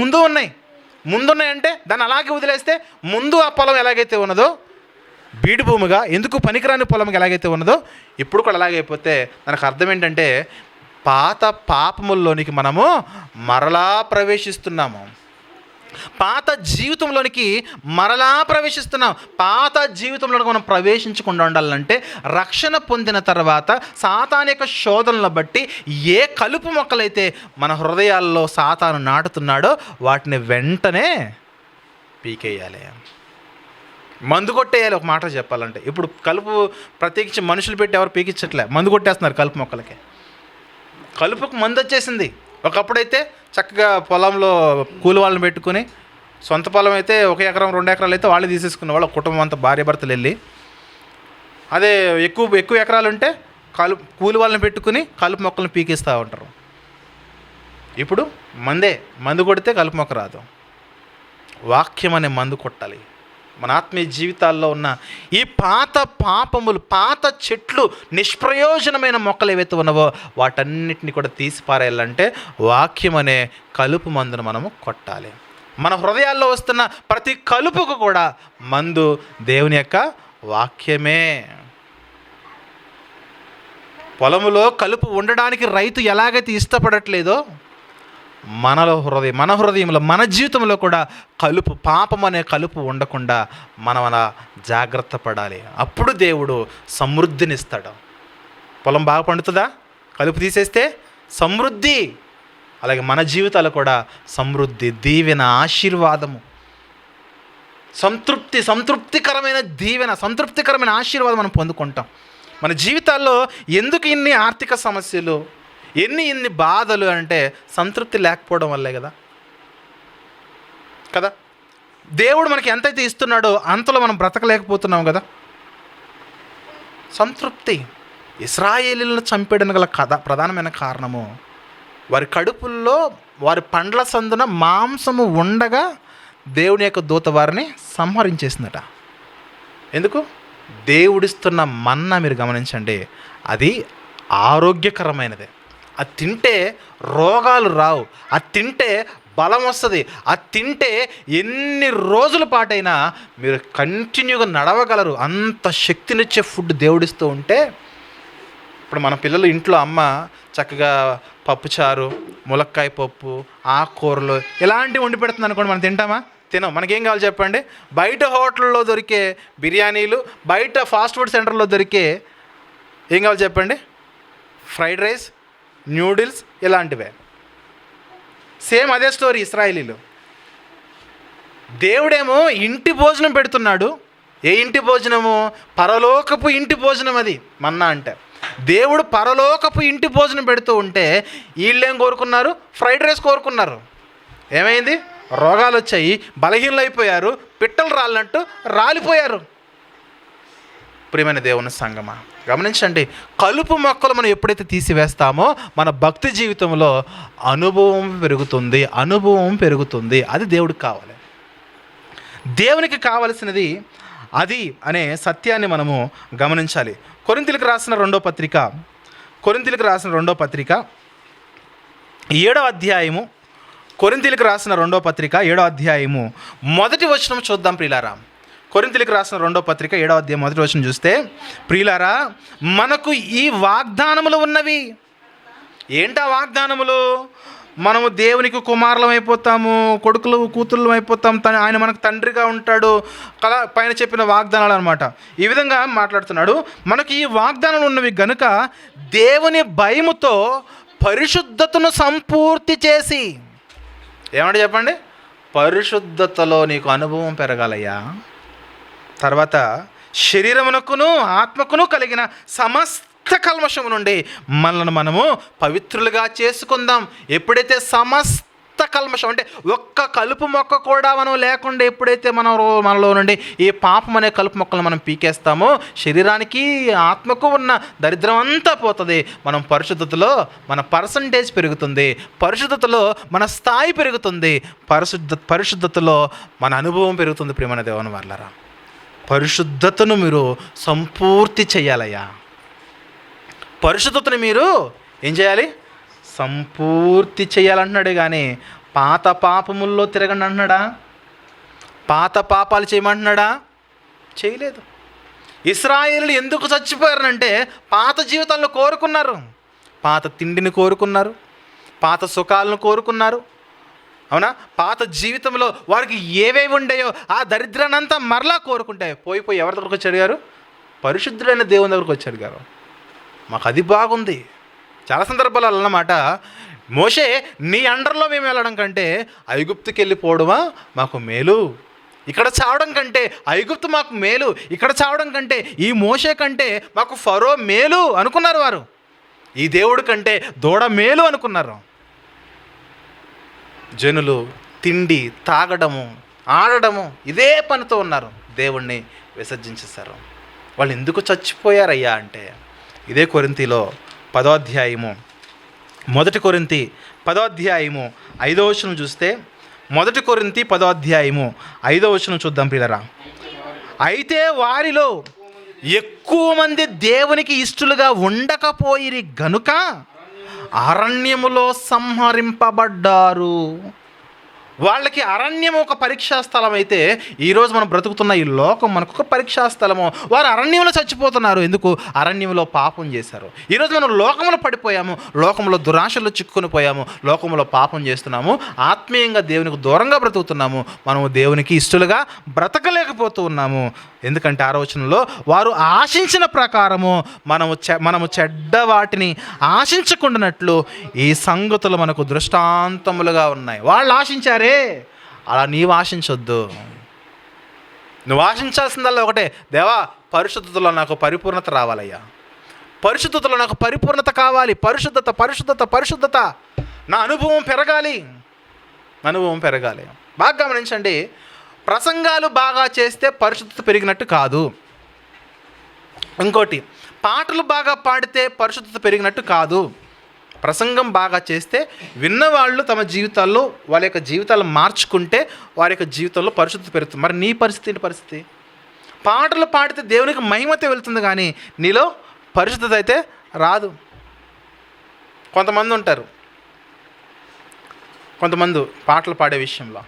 ముందున్నాయంటే దాన్ని అలాగే వదిలేస్తే ముందు ఆ పొలం ఎలాగైతే ఉన్నదో బీడు భూమిగా, ఎందుకు పనికిరాని పొలంగా ఎలాగైతే ఉన్నదో ఇప్పుడు కూడా అలాగైపోతే దానికి అర్థం ఏంటంటే పాత పాపముల్లోనికి మనము మరలా ప్రవేశిస్తున్నాము. పాత జీవితంలోనికి మరలా ప్రవేశిస్తున్నాం. పాత జీవితంలోనికి మనం ప్రవేశించకుండా ఉండాలంటే రక్షణ పొందిన తర్వాత సాతాను యొక్క శోధనలను బట్టి ఏ కలుపు మొక్కలైతే మన హృదయాల్లో సాతాను నాటుతున్నాడో వాటిని వెంటనే పీకేయాలి, మందు కొట్టేయాలి. ఒక మాట చెప్పాలంటే ఇప్పుడు కలుపు ప్రత్యేకించి మనుషులు పెట్టి ఎవరు పీకించట్లే, మందు కొట్టేస్తున్నారు కలుపు మొక్కలకి. కలుపుకు మందు వచ్చేసింది. ఒకప్పుడైతే చక్కగా పొలంలో కూలి వాళ్ళని పెట్టుకుని, సొంత పొలం అయితే 1 ఎకరం 2 ఎకరాలు అయితే వాళ్ళు తీసేసుకునే వాళ్ళు, కుటుంబం అంతా భార్యాభర్తలు వెళ్ళి. అదే ఎక్కువ ఎకరాలు ఉంటే కూలి వాళ్ళని పెట్టుకుని కలుపు మొక్కలను పీకిస్తూ ఉంటారు. ఇప్పుడు మందు కొడితే కలుపు మొక్క రాదు. వాక్యం అనే మందు కొట్టాలి. మన ఆత్మీయ జీవితాల్లో ఉన్న ఈ పాత పాపములు, పాత చెట్లు, నిష్ప్రయోజనమైన మొక్కలు ఏవైతే ఉన్నావో వాటన్నిటిని కూడా తీసి పారేయాలంటే వాక్యం అనే కలుపు మందును మనము కొట్టాలి. మన హృదయాల్లో వస్తున్న ప్రతి కలుపుకు కూడా మందు దేవుని యొక్క వాక్యమే. పొలములో కలుపు ఉండడానికి రైతు ఎలాగైతే ఇష్టపడట్లేదో మన హృదయంలో మన జీవితంలో కూడా పాపం అనే కలుపు ఉండకుండా మనం అలా జాగ్రత్త పడాలి. అప్పుడు దేవుడు సమృద్ధినిస్తాడు. పొలం బాగా పండుతుందా? కలుపు తీసేస్తే సమృద్ధి. అలాగే మన జీవితాలు కూడా సమృద్ధి, దీవెన, ఆశీర్వాదము, సంతృప్తికరమైన దీవెన, సంతృప్తికరమైన ఆశీర్వాదం మనం పొందుకుంటాం. మన జీవితాల్లో ఎందుకు ఇన్ని ఆర్థిక సమస్యలు, ఇన్ని బాధలు అంటే సంతృప్తి లేకపోవడం వల్లే కదా. దేవుడు మనకి ఎంతైతే ఇస్తున్నాడో అంతలో మనం బ్రతకలేకపోతున్నాం కదా. సంతృప్తి. ఇశ్రాయేలీలను చంపేయడానికి గల ప్రధానమైన కారణము వారి కడుపుల్లో, వారి పండ్ల సందున మాంసము ఉండగా దేవుని యొక్క దూత వారిని సంహరించేసిందట. ఎందుకు? దేవుడిస్తున్న మన్నా మీరు గమనించండి, అది ఆరోగ్యకరమైనదే. అది తింటే రోగాలు రావు, అది తింటే బలం వస్తుంది, అది తింటే ఎన్ని రోజుల పాటైనా మీరు కంటిన్యూగా నడవగలరు. అంత శక్తినిచ్చే ఫుడ్ దేవుడిస్తూ ఉంటే, ఇప్పుడు మన పిల్లలు ఇంట్లో అమ్మ చక్కగా పప్పుచారు, ములక్కాయ పప్పు, ఆకుకూరలు ఇలాంటివి వండి పెడుతుంది అనుకోండి, మనం తింటామా? తినం. మనకేం కావాలి చెప్పండి? బయట హోటల్లో దొరికే బిర్యానీలు, బయట ఫాస్ట్ ఫుడ్ సెంటర్లో దొరికే ఏం కావాలి చెప్పండి? ఫ్రైడ్ రైస్, న్యూడిల్స్ ఇలాంటివే. సేమ్ అదే స్టోరీ ఇశ్రాయేలీలు. దేవుడేమో ఇంటి భోజనం పెడుతున్నాడు. ఏ ఇంటి భోజనము? పరలోకపు ఇంటి భోజనం. అది మన్నా అంటే దేవుడు పరలోకపు ఇంటి భోజనం పెడుతూ ఉంటే వీళ్ళేం కోరుకున్నారు? ఫ్రైడ్ రైస్ కోరుకున్నారు. ఏమైంది? రోగాలు వచ్చాయి, బలహీనలు అయిపోయారు, పిట్టలు రాలినట్టు రాలిపోయారు. ప్రియమైన దేవుని సంగమా, గమనించండి, కలుపు మొక్కలు మనం ఎప్పుడైతే తీసివేస్తామో మన భక్తి జీవితంలో అనుభవం పెరుగుతుంది. అది దేవుడికి కావాలి. దేవునికి కావలసినది అది అనే సత్యాన్ని మనము గమనించాలి. కొరింథీయులకు రాసిన రెండో పత్రిక 7వ అధ్యాయము, కొరింథీయులకు రాసిన రెండో పత్రిక 7వ అధ్యాయము మొదటి వచనం చూద్దాం ప్రియులారా. కొరింథీయులకు రాసిన రెండో పత్రిక 7వ అధ్యాయం మొదటి వచనం చూస్తే, ప్రియులారా, మనకు ఈ వాగ్దానములు ఉన్నవి. ఏంటా వాగ్దానములు? మనము దేవునికి కుమారులం అయిపోతాము, కొడుకులు కూతుర్లం అయిపోతాం, ఆయన మనకు తండ్రిగా ఉంటాడు కదా, పైన చెప్పిన వాగ్దానాలు అనమాట. ఈ విధంగా మాట్లాడుతున్నాడు. మనకు ఈ వాగ్దానాలు ఉన్నవి గనుక దేవుని భయముతో పరిశుద్ధతను సంపూర్తి చేసి, ఏమంటే చెప్పండి, పరిశుద్ధతలో నీకు అనుభవం పెరగాలయ్యా. తర్వాత శరీరమునకును ఆత్మకును కలిగిన సమస్త కల్మషము నుండి మనల్ని మనము పవిత్రులుగా చేసుకుందాం. ఎప్పుడైతే సమస్త కల్మషం అంటే ఒక్క కలుపు మొక్క కూడా మనం లేకుండా ఎప్పుడైతే మనలో నుండి ఈ పాపం అనే కలుపు మొక్కలు మనం పీకేస్తామో శరీరానికి ఆత్మకు ఉన్న దరిద్రం అంతా పోతుంది. మనం పరిశుద్ధతలో మన పర్సంటేజ్ పెరుగుతుంది, పరిశుద్ధతలో మన స్థాయి పెరుగుతుంది, పరిశుద్ధతలో మన అనుభవం పెరుగుతుంది. ప్రియమైన దేవుని వర్లారా, పరిశుద్ధతను మీరు సంపూర్తి చేయాలయ్యా. పరిశుద్ధతను మీరు ఏం చేయాలి? సంపూర్తి చేయాలంటున్నాడు. కానీ పాత పాపముల్లో తిరగండి అంటున్నాడా? పాత పాపాలు చేయమంటున్నాడా? చేయలేదు. ఇశ్రాయేలీయులు ఎందుకు చచ్చిపోయారనంటే పాత జీవితాలను కోరుకున్నారు, పాత తిండిని కోరుకున్నారు, పాత సుఖాలను కోరుకున్నారు. అవునా? పాత జీవితంలో వారికి ఏవేవి ఉండేయో ఆ దరిద్రాన్ని అంతా మరలా కోరుకుంటే పోయి ఎవరి దగ్గరకు వచ్చి అడిగారు? పరిశుద్ధుడైన దేవుని దగ్గరకు వచ్చి అడిగారు. మాకు అది బాగుంది. చాలా సందర్భాలు అన్నమాట, మోషే నీ అండర్లో మేము వెళ్ళడం కంటే ఐగుప్తుకి వెళ్ళిపోవడమా మాకు మేలు, ఇక్కడ చావడం కంటే ఐగుప్తు మాకు మేలు, ఇక్కడ చావడం కంటే ఈ మోషే కంటే మాకు ఫరో మేలు అనుకున్నారు వారు. ఈ దేవుడి కంటే దూడ మేలు అనుకున్నారు. జనులు తిండి, తాగడము, ఆడడము ఇదే పనితో ఉన్నారు, దేవుణ్ణి విసర్జించేశారు. వాళ్ళు ఎందుకు చచ్చిపోయారయ్యా అంటే ఇదే కొరింథీలో 10వ అధ్యాయము, 1 కొరింథీ 10వ అధ్యాయము 5వ వచనం చూస్తే, 1 కొరింథీ 10వ అధ్యాయము 5వ వచనం చూద్దాం ప్రియులారా. అయితే వారిలో ఎక్కువ మంది దేవునికి ఇష్టలుగా ఉండకపోయిరి గనుక అరణ్యములో సంహరింపబడ్డారు. వాళ్ళకి అరణ్యం ఒక పరీక్షా స్థలం అయితే, ఈరోజు మనం బ్రతుకుతున్న ఈ లోకం మనకు ఒక పరీక్షా స్థలము. వారు అరణ్యంలో చచ్చిపోతున్నారు. ఎందుకు? అరణ్యంలో పాపం చేశారు. ఈరోజు మనం లోకంలో పడిపోయాము, లోకంలో దురాశలు చిక్కుకొని పోయాము, లోకంలో పాపం చేస్తున్నాము, ఆత్మీయంగా దేవునికి దూరంగా బ్రతుకుతున్నాము. మనము దేవునికి ఇష్టలుగా బ్రతకలేకపోతూ ఉన్నాము. ఎందుకంటే 6వ వచనంలో వారు ఆశించిన ప్రకారము మనము చెడ్డ వాటిని ఆశించకుండానట్లు ఈ సంగతులు మనకు దృష్టాంతములుగా ఉన్నాయి. వాళ్ళు ఆశించారే, అలా నీవు ఆశించొద్దు. నువ్వు ఆశించాల్సిందల్లా ఒకటే, దేవా పరిశుద్ధతలో నాకు పరిపూర్ణత రావాలయ్యా, పరిశుద్ధతలో నాకు పరిపూర్ణత కావాలి, పరిశుద్ధత పరిశుద్ధత పరిశుద్ధత, నా అనుభవం పెరగాలి, అనుభవం పెరగాలి. బాగా గమనించండి, ప్రసంగాలు బాగా చేస్తే పరిశుద్ధత పెరిగినట్టు కాదు. ఇంకోటి, పాటలు బాగా పాడితే పరిశుద్ధత పెరిగినట్టు కాదు. ప్రసంగం బాగా చేస్తే విన్నవాళ్ళు తమ జీవితాల్లో వాళ్ళ యొక్క జీవితాలు మార్చుకుంటే వారి యొక్క జీవితంలో పరిశుద్ధత పెరుగుతుంది. మరి నీ పరిస్థితి ఏంటి? పరిస్థితి పాటలు పాడితే దేవునికి మహిమతే వెళ్తుంది, కానీ నీలో పరిశుద్ధత అయితే రాదు. కొంతమంది ఉంటారు, కొంతమంది పాటలు పాడే విషయంలో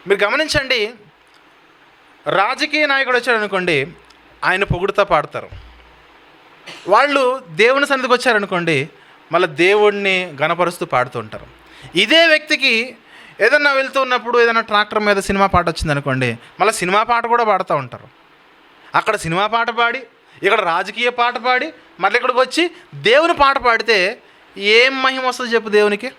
మీరు గమనించండి, రాజకీయ నాయకుడు వచ్చాడు అనుకోండి, ఆయన పొగుడుతా పాడతారు. వాళ్ళు దేవుని సన్నిధికి వచ్చారనుకోండి, మళ్ళీ దేవుడిని గణపరుస్తూ పాడుతూ ఉంటారు. ఇదే వ్యక్తికి ఏదన్నా వెళ్తూ ఉన్నప్పుడు ఏదైనా ట్రాక్టర్ మీద సినిమా పాట వచ్చిందనుకోండి, మళ్ళీ సినిమా పాట కూడా పాడుతూ ఉంటారు. అక్కడ సినిమా పాట పాడి, ఇక్కడ రాజకీయ పాట పాడి, మళ్ళీ ఇక్కడికి వచ్చి దేవుని పాట పాడితే ఏం మహిమ వస్తుంది చెప్పు? దేవునికి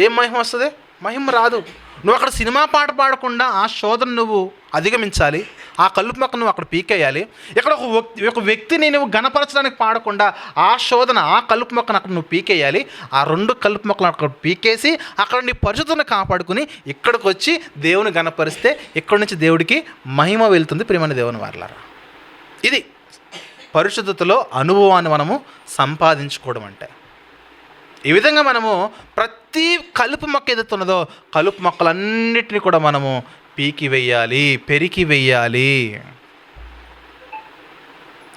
ఏం మహిమ వస్తుంది? మహిమ రాదు. నువ్వు అక్కడ సినిమా పాట పాడకుండా ఆ శోధన నువ్వు అధిగమించాలి, ఆ కలుపు మొక్క నువ్వు అక్కడ పీకేయాలి. ఇక్కడ ఒక వ్యక్తిని నువ్వు గణపరచడానికి పాడకుండా ఆ శోధన, ఆ కలుపు మొక్కను అక్కడ నువ్వు పీకేయాలి. ఆ 2 కలుపు మొక్కలు అక్కడ పీకేసి అక్కడ నీ పరిశుద్ధతను కాపాడుకుని ఇక్కడికి వచ్చి దేవుని గణపరిస్తే ఇక్కడి నుంచి దేవుడికి మహిమ వెళ్తుంది. ప్రియమైన దేవుని వారలారా, ఇది పరిశుద్ధతలో అనుభవాన్ని మనము సంపాదించుకోవడం అంటే. ఈ విధంగా మనము ప్రతి కలుపు మొక్క ఏదైతే ఉన్నదో కలుపు మొక్కలన్నిటినీ కూడా మనము పీకి వెయ్యాలి, పెరికి వెయ్యాలి.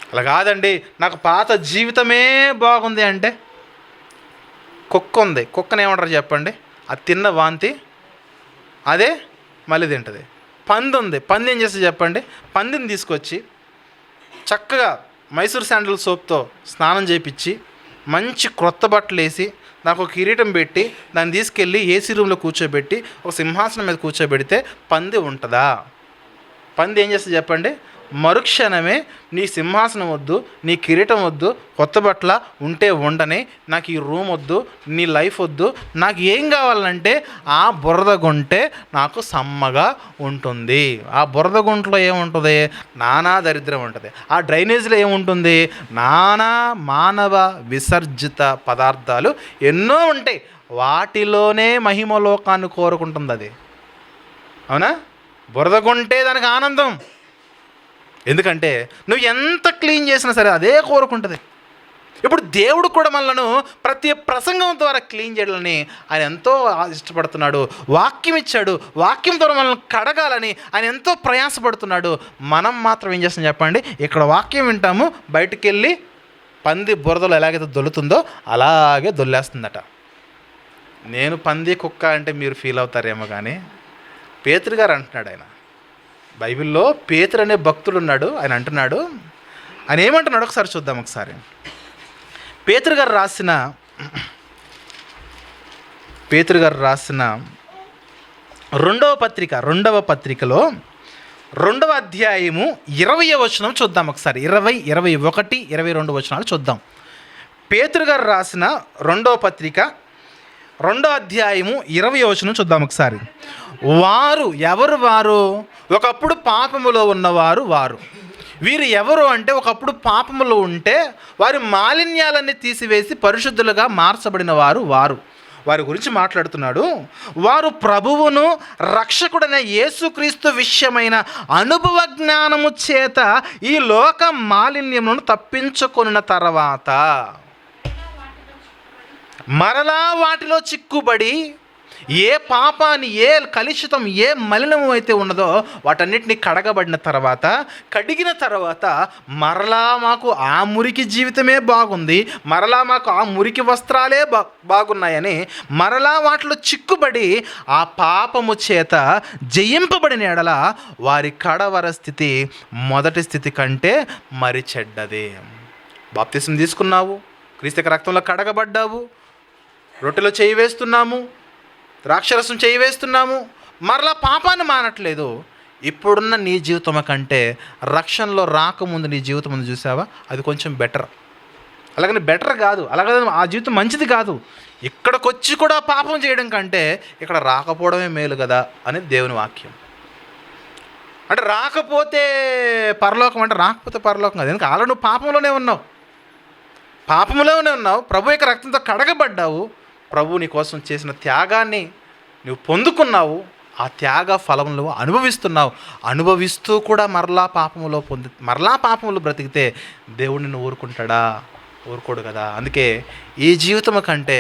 అలా కాదండి, నాకు పాత జీవితమే బాగుంది అంటే, కుక్క ఉంది, కుక్కని ఏమంటారు చెప్పండి? అది తిన్న వాంతి అదే మళ్ళీ తింటుంది. పంది ఉంది, పంది ఏం చేస్తుంది చెప్పండి? పందిని తీసుకొచ్చి చక్కగా మైసూర్ శాండల్ సోప్తో స్నానం చేయించి మంచి క్రొత్త బట్టలు వేసి నాకు ఒక కిరీటం పెట్టి దాన్ని తీసుకెళ్ళి ఏసీ రూమ్లో కూర్చోబెట్టి ఒక సింహాసనం మీద కూర్చోబెడితే పంది ఉంటుందా? పంది ఏం చేస్తుంది చెప్పండి? మరుక్షణమే నీ సింహాసనం వద్దు, నీ కిరీటం వద్దు, కొత్త బట్టల ఉంటే ఉండని, నాకు ఈ రూమ్ వద్దు, నీ లైఫ్ వద్దు, నాకు ఏం కావాలంటే ఆ బురద గుంటే నాకు సమ్మగా ఉంటుంది. ఆ బురద గుంటలో ఏముంటుంది? నానా దరిద్రం ఉంటుంది. ఆ డ్రైనేజీలో ఏముంటుంది? నానా మానవ విసర్జిత పదార్థాలు ఎన్నో ఉంటాయి. వాటిలోనే మహిమలోకాన్ని కోరుకుంటుంది అది. అవునా? బురద గుంటే దానికి ఆనందం. ఎందుకంటే నువ్వు ఎంత క్లీన్ చేసినా సరే అదే కోరుకుంటుంది. ఇప్పుడు దేవుడు కూడా మనలను ప్రతి ప్రసంగం ద్వారా క్లీన్ చేయాలని ఆయన ఎంతో ఇష్టపడుతున్నాడు. వాక్యం ఇచ్చాడు, వాక్యం ద్వారా మనల్ని కడగాలని ఆయన ఎంతో ప్రయాసపడుతున్నాడు. మనం మాత్రం ఏం చేస్తాం చెప్పండి? ఇక్కడ వాక్యం వింటాము, బయటికి వెళ్ళి పంది బురదలో ఎలాగైతే దొల్లుతుందో అలాగే దొల్లేస్తుందట. నేను పంది కుక్క అంటే మీరు ఫీల్ అవుతారేమో, కానీ పేతురు గారు అంటున్నాడు, ఆయన బైబిల్లో పేతురు అనే భక్తుడు ఉన్నాడు. ఆయన అంటున్నాడు, ఆయన ఏమంటున్నాడు ఒకసారి చూద్దాం. ఒకసారి పేతురు గారు రాసిన రెండవ పత్రికలో 2వ అధ్యాయము 20వ వచనం చూద్దాం. ఒకసారి 20, 21, 22 వచనాలు చూద్దాం. పేతురు గారు రాసిన 2వ పత్రిక 2వ అధ్యాయము 20వ వచనం చూద్దాం ఒకసారి. ఎవరు వారు? ఒకప్పుడు పాపములో ఉన్నవారు వారు. వీరు ఎవరు అంటే, ఒకప్పుడు పాపములో ఉంటే వారి మాలిన్యాలన్నీ తీసివేసి పరిశుద్ధులుగా మార్చబడిన వారు. వారి గురించి మాట్లాడుతున్నాడు. వారు ప్రభువును రక్షకుడైన యేసుక్రీస్తు విషయమైన అనుభవ జ్ఞానము చేత ఈ లోక మాలిన్యమును తప్పించుకొనిన తర్వాత మరలా వాటిలో చిక్కుబడి ఏ పాపాన్ని, ఏ కలుషితం, ఏ మలినము అయితే ఉన్నదో వాటన్నిటిని కడిగిన తర్వాత మరలా మాకు ఆ మురికి జీవితమే బాగుంది, మరలా మాకు ఆ మురికి వస్త్రాలే బాగున్నాయని మరలా వాటిలో చిక్కుబడి ఆ పాపము చేత జయింపబడిన ఎడల వారి కడవర స్థితి మొదటి స్థితి కంటే మరి చెడ్డదే. బాప్తిసం తీసుకున్నావు, క్రీస్తు రక్తంలో కడగబడ్డావు, రొట్టెలో చేయి వేస్తున్నాము, ద్రాక్షరసం చేయి వేస్తున్నాము, మరలా పాపాన్ని మానట్లేదు. ఇప్పుడున్న నీ జీవితం కంటే రక్షణలో రాకముందు నీ జీవితం ముందు చూసావా, అది కొంచెం బెటర్. అలాగని బెటర్ కాదు, అలాగే ఆ జీవితం మంచిది కాదు. ఇక్కడికి వచ్చి కూడా పాపం చేయడం కంటే ఇక్కడ రాకపోవడమే మేలు కదా అనేది దేవుని వాక్యం. అంటే రాకపోతే పరలోకం, అంటే రాకపోతే పరలోకం కాదు. ఎందుకంటే ఆల్రెడీ నువ్వు పాపంలోనే ఉన్నావు, ప్రభు యొక్క రక్తంతో కడగబడ్డావు, ప్రభు నీ కోసం చేసిన త్యాగాన్ని నువ్వు పొందుకున్నావు, ఆ త్యాగ ఫలములు అనుభవిస్తూ కూడా మరలా పాపములో బ్రతికితే దేవుడు నిన్ను ఊరుకోడు కదా. అందుకే ఈ జీవితం కంటే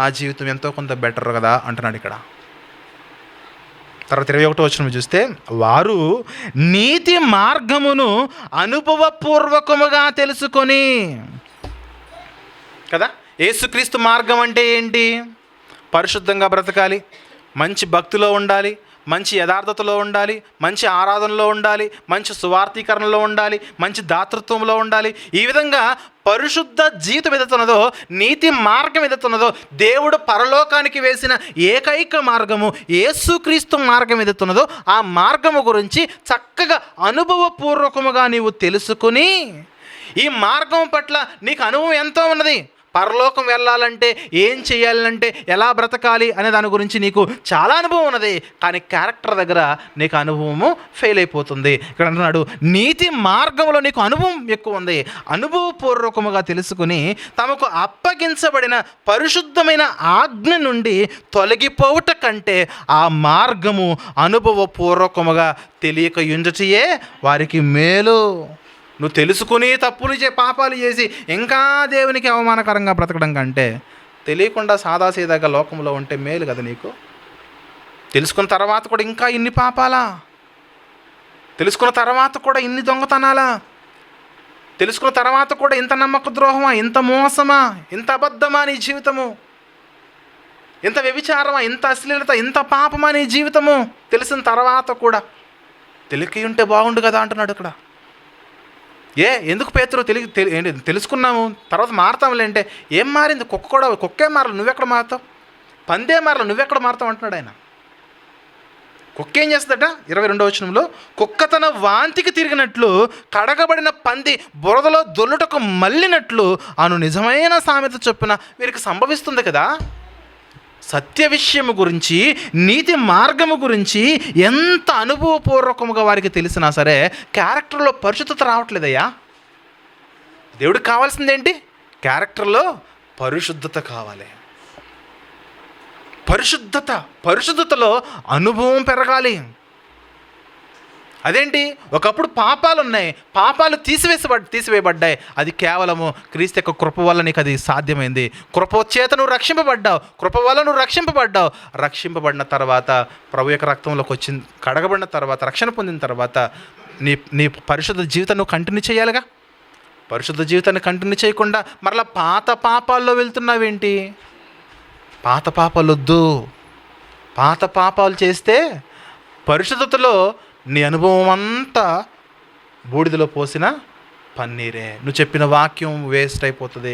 ఆ జీవితం ఎంతో కొంత బెటర్ కదా అంటున్నాడు ఇక్కడ. తర్వాత 21వ వచనం చూస్తే, వారు నీతి మార్గమును అనుభవపూర్వకముగా తెలుసుకొని కదా. యేసుక్రీస్తు మార్గం అంటే ఏంటి? పరిశుద్ధంగా బ్రతకాలి, మంచి భక్తిలో ఉండాలి, మంచి యథార్థతలో ఉండాలి, మంచి ఆరాధనలో ఉండాలి, మంచి సువార్థీకరణలో ఉండాలి, మంచి దాతృత్వంలో ఉండాలి. ఈ విధంగా పరిశుద్ధ జీవితం ఏదైతున్నదో, నీతి మార్గం ఏదైతున్నదో, దేవుడు పరలోకానికి వేసిన ఏకైక మార్గము యేసుక్రీస్తు మార్గం ఏదైతున్నదో ఆ మార్గము గురించి చక్కగా అనుభవపూర్వకముగా నీవు తెలుసుకుని, ఈ మార్గం పట్ల నీకు అనుభవం ఎంతో ఉన్నది. పరలోకం వెళ్ళాలంటే ఏం చేయాలంటే ఎలా బ్రతకాలి అనే దాని గురించి నీకు చాలా అనుభవం ఉన్నది, కానీ క్యారెక్టర్ దగ్గర నీకు అనుభవము ఫెయిల్ అయిపోతుంది. ఇక్కడ అంటున్నాడు, నీతి మార్గంలో నీకు అనుభవం ఎక్కువ ఉంది, అనుభవపూర్వకముగా తెలుసుకుని తమకు అప్పగించబడిన పరిశుద్ధమైన ఆజ్ఞ నుండి తొలగిపోవుట కంటే ఆ మార్గము అనుభవపూర్వకముగా తెలియక యుండుటయే వారికి మేలు. నువ్వు తెలుసుకుని పాపాలు చేసి ఇంకా దేవునికి అవమానకరంగా బ్రతకడం కంటే తెలియకుండా సాదాసీదాగా లోకంలో ఉంటే మేలు కదా నీకు. తెలుసుకున్న తర్వాత కూడా ఇంకా ఇన్ని పాపాలా, తెలుసుకున్న తర్వాత కూడా ఇన్ని దొంగతనాలా, తెలుసుకున్న తర్వాత కూడా ఇంత నమ్మక ద్రోహమా, ఇంత మోసమా, ఇంత అబద్ధమా నీ జీవితము, ఇంత వ్యభిచారమా, ఇంత అశ్లీలత, ఇంత పాపమా నీ జీవితము, తెలిసిన తర్వాత కూడా తెలియక ఉంటే బాగుండు కదా అంటున్నాడు ఇక్కడ. ఎందుకు పేతురు తెలుసుకున్నాము తర్వాత మారుతాంలే అంటే, ఏం మారింది? కుక్కే మారలు, నువ్వెక్కడ మారుతావు? పందే మారలు, నువ్వెక్కడ మారుతావు అంటున్నాడు ఆయన. కుక్క ఏం చేస్తుందట 22వ వచనంలో, కుక్క తన వాంతికి తిరిగినట్లు కడగబడిన పంది బురదలో దొల్లుటకు మళ్ళినట్లు అను నిజమైన సామెత చొప్పున వీరికి సంభవిస్తుంది కదా. సత్య విషయము గురించి, నీతి మార్గము గురించి ఎంత అనుభవపూర్వకముగా వారికి తెలిసినా సరే క్యారెక్టర్లో పరిశుద్ధత రావట్లేదయ్యా. దేవుడికి కావాల్సిందేంటి? క్యారెక్టర్లో పరిశుద్ధత కావాలి. పరిశుద్ధతలో అనుభవం పెరగాలి. అదేంటి? ఒకప్పుడు పాపాలు ఉన్నాయి, పాపాలు తీసివేయబడ్డాయి. అది కేవలము క్రీస్తు యొక్క కృప వల్ల నీకు అది సాధ్యమైంది. కృప చేత నువ్వు రక్షింపబడ్డావు, కృప వల్ల నువ్వు రక్షింపబడ్డావు. రక్షింపబడిన తర్వాత ప్రభు యొక్క రక్తంలోకి వచ్చిన కడగబడిన తర్వాత, రక్షణ పొందిన తర్వాత నీ పరిశుద్ధ జీవితాన్ని నువ్వు కంటిన్యూ చేయాలిగా. పరిశుద్ధ జీవితాన్ని కంటిన్యూ చేయకుండా మరలా పాత పాపాల్లో వెళ్తున్నావేంటి? పాత పాపాలు వద్దు. పాత పాపాలు చేస్తే పరిశుద్ధతలో నీ అనుభవం అంతా బూడిదలో పోసిన పన్నీరే. నువ్వు చెప్పిన వాక్యం వేస్ట్ అయిపోతుంది.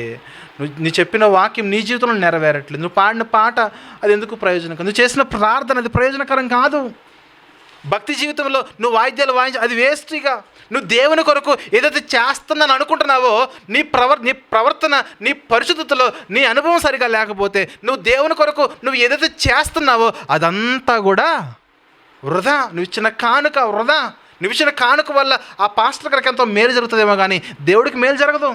నువ్వు చెప్పిన వాక్యం నీ జీవితంలో నెరవేరట్లేదు. నువ్వు పాడిన పాట అది ఎందుకు ప్రయోజనకరం? నువ్వు చేసిన ప్రార్థన అది ప్రయోజనకరం కాదు. భక్తి జీవితంలో నువ్వు వాయిద్యాలు అది వేస్ట్గా. నువ్వు దేవుని కొరకు ఏదైతే చేస్తున్నాను అనుకుంటున్నావో, నీ ప్రవర్తన, నీ పరిశుద్ధతలో నీ అనుభవం సరిగా లేకపోతే, నువ్వు దేవుని కొరకు నువ్వు ఏదైతే చేస్తున్నావో అదంతా కూడా వృధా. నువ్వు ఇచ్చిన కానుక వృధా. నువ్వు ఇచ్చిన కానుక వల్ల ఆ పాస్టర్ గారికి ఎంతో మేలు జరుగుతుందేమో కానీ దేవుడికి మేలు జరగదు.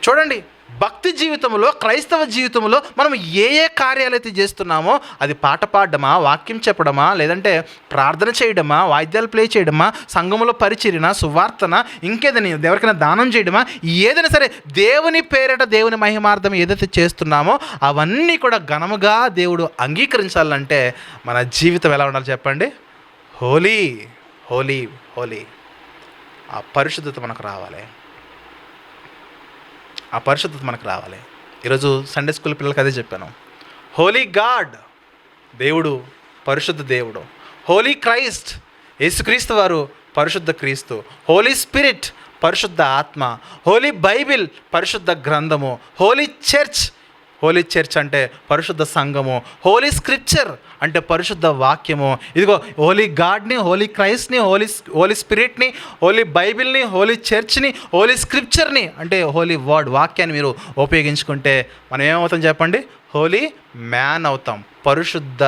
చూడండి, భక్తి జీవితంలో, క్రైస్తవ జీవితంలో మనం ఏ ఏ కార్యాలు అయితే చేస్తున్నామో, అది పాట పాడడమా, వాక్యం చెప్పడమా, లేదంటే ప్రార్థన చేయడమా, వాయిద్యాలు ప్లే చేయడమా, సంఘములో పరిచర్యన, సువార్తన, ఇంకేదని ఎవరికైనా దానం చేయడమా, ఏదైనా సరే దేవుని పేరిట దేవుని మహిమార్థం ఏదైతే చేస్తున్నామో అవన్నీ కూడా ఘనముగా దేవుడు అంగీకరించాలంటే మన జీవితం ఎలా ఉండాలి చెప్పండి? హోలీ, హోలీ, హోలీ. ఆ పరిశుద్ధత మనకు రావాలి. ఆ పరిశుద్ధత మనకు రావాలి. ఈరోజు సండే స్కూల్ పిల్లలకి అదే చెప్పాను. హోలీ గాడ్, దేవుడు పరిశుద్ధ దేవుడు. హోలీ క్రైస్ట్, యేసుక్రీస్తు వారు పరిశుద్ధ క్రీస్తు. హోలీ స్పిరిట్, పరిశుద్ధ ఆత్మ. హోలీ బైబిల్, పరిశుద్ధ గ్రంథము. హోలీ చర్చ్, హోలీ చర్చ్ అంటే పరిశుద్ధ సంఘము. హోలీ స్క్రిప్చర్ అంటే పరిశుద్ధ వాక్యము. ఇదిగో హోలీ గాడ్ని, హోలీ క్రైస్ట్ని, హోలీ స్పిరిట్ని, హోలీ బైబిల్ని, హోలీ చర్చ్ని, హోలీ స్క్రిప్చర్ని అంటే హోలీ వర్డ్, వాక్యాన్ని మీరు ఉపయోగించుకుంటే మనం ఏమవుతాం చెప్పండి? హోలీ మ్యాన్ అవుతాం. పరిశుద్ధ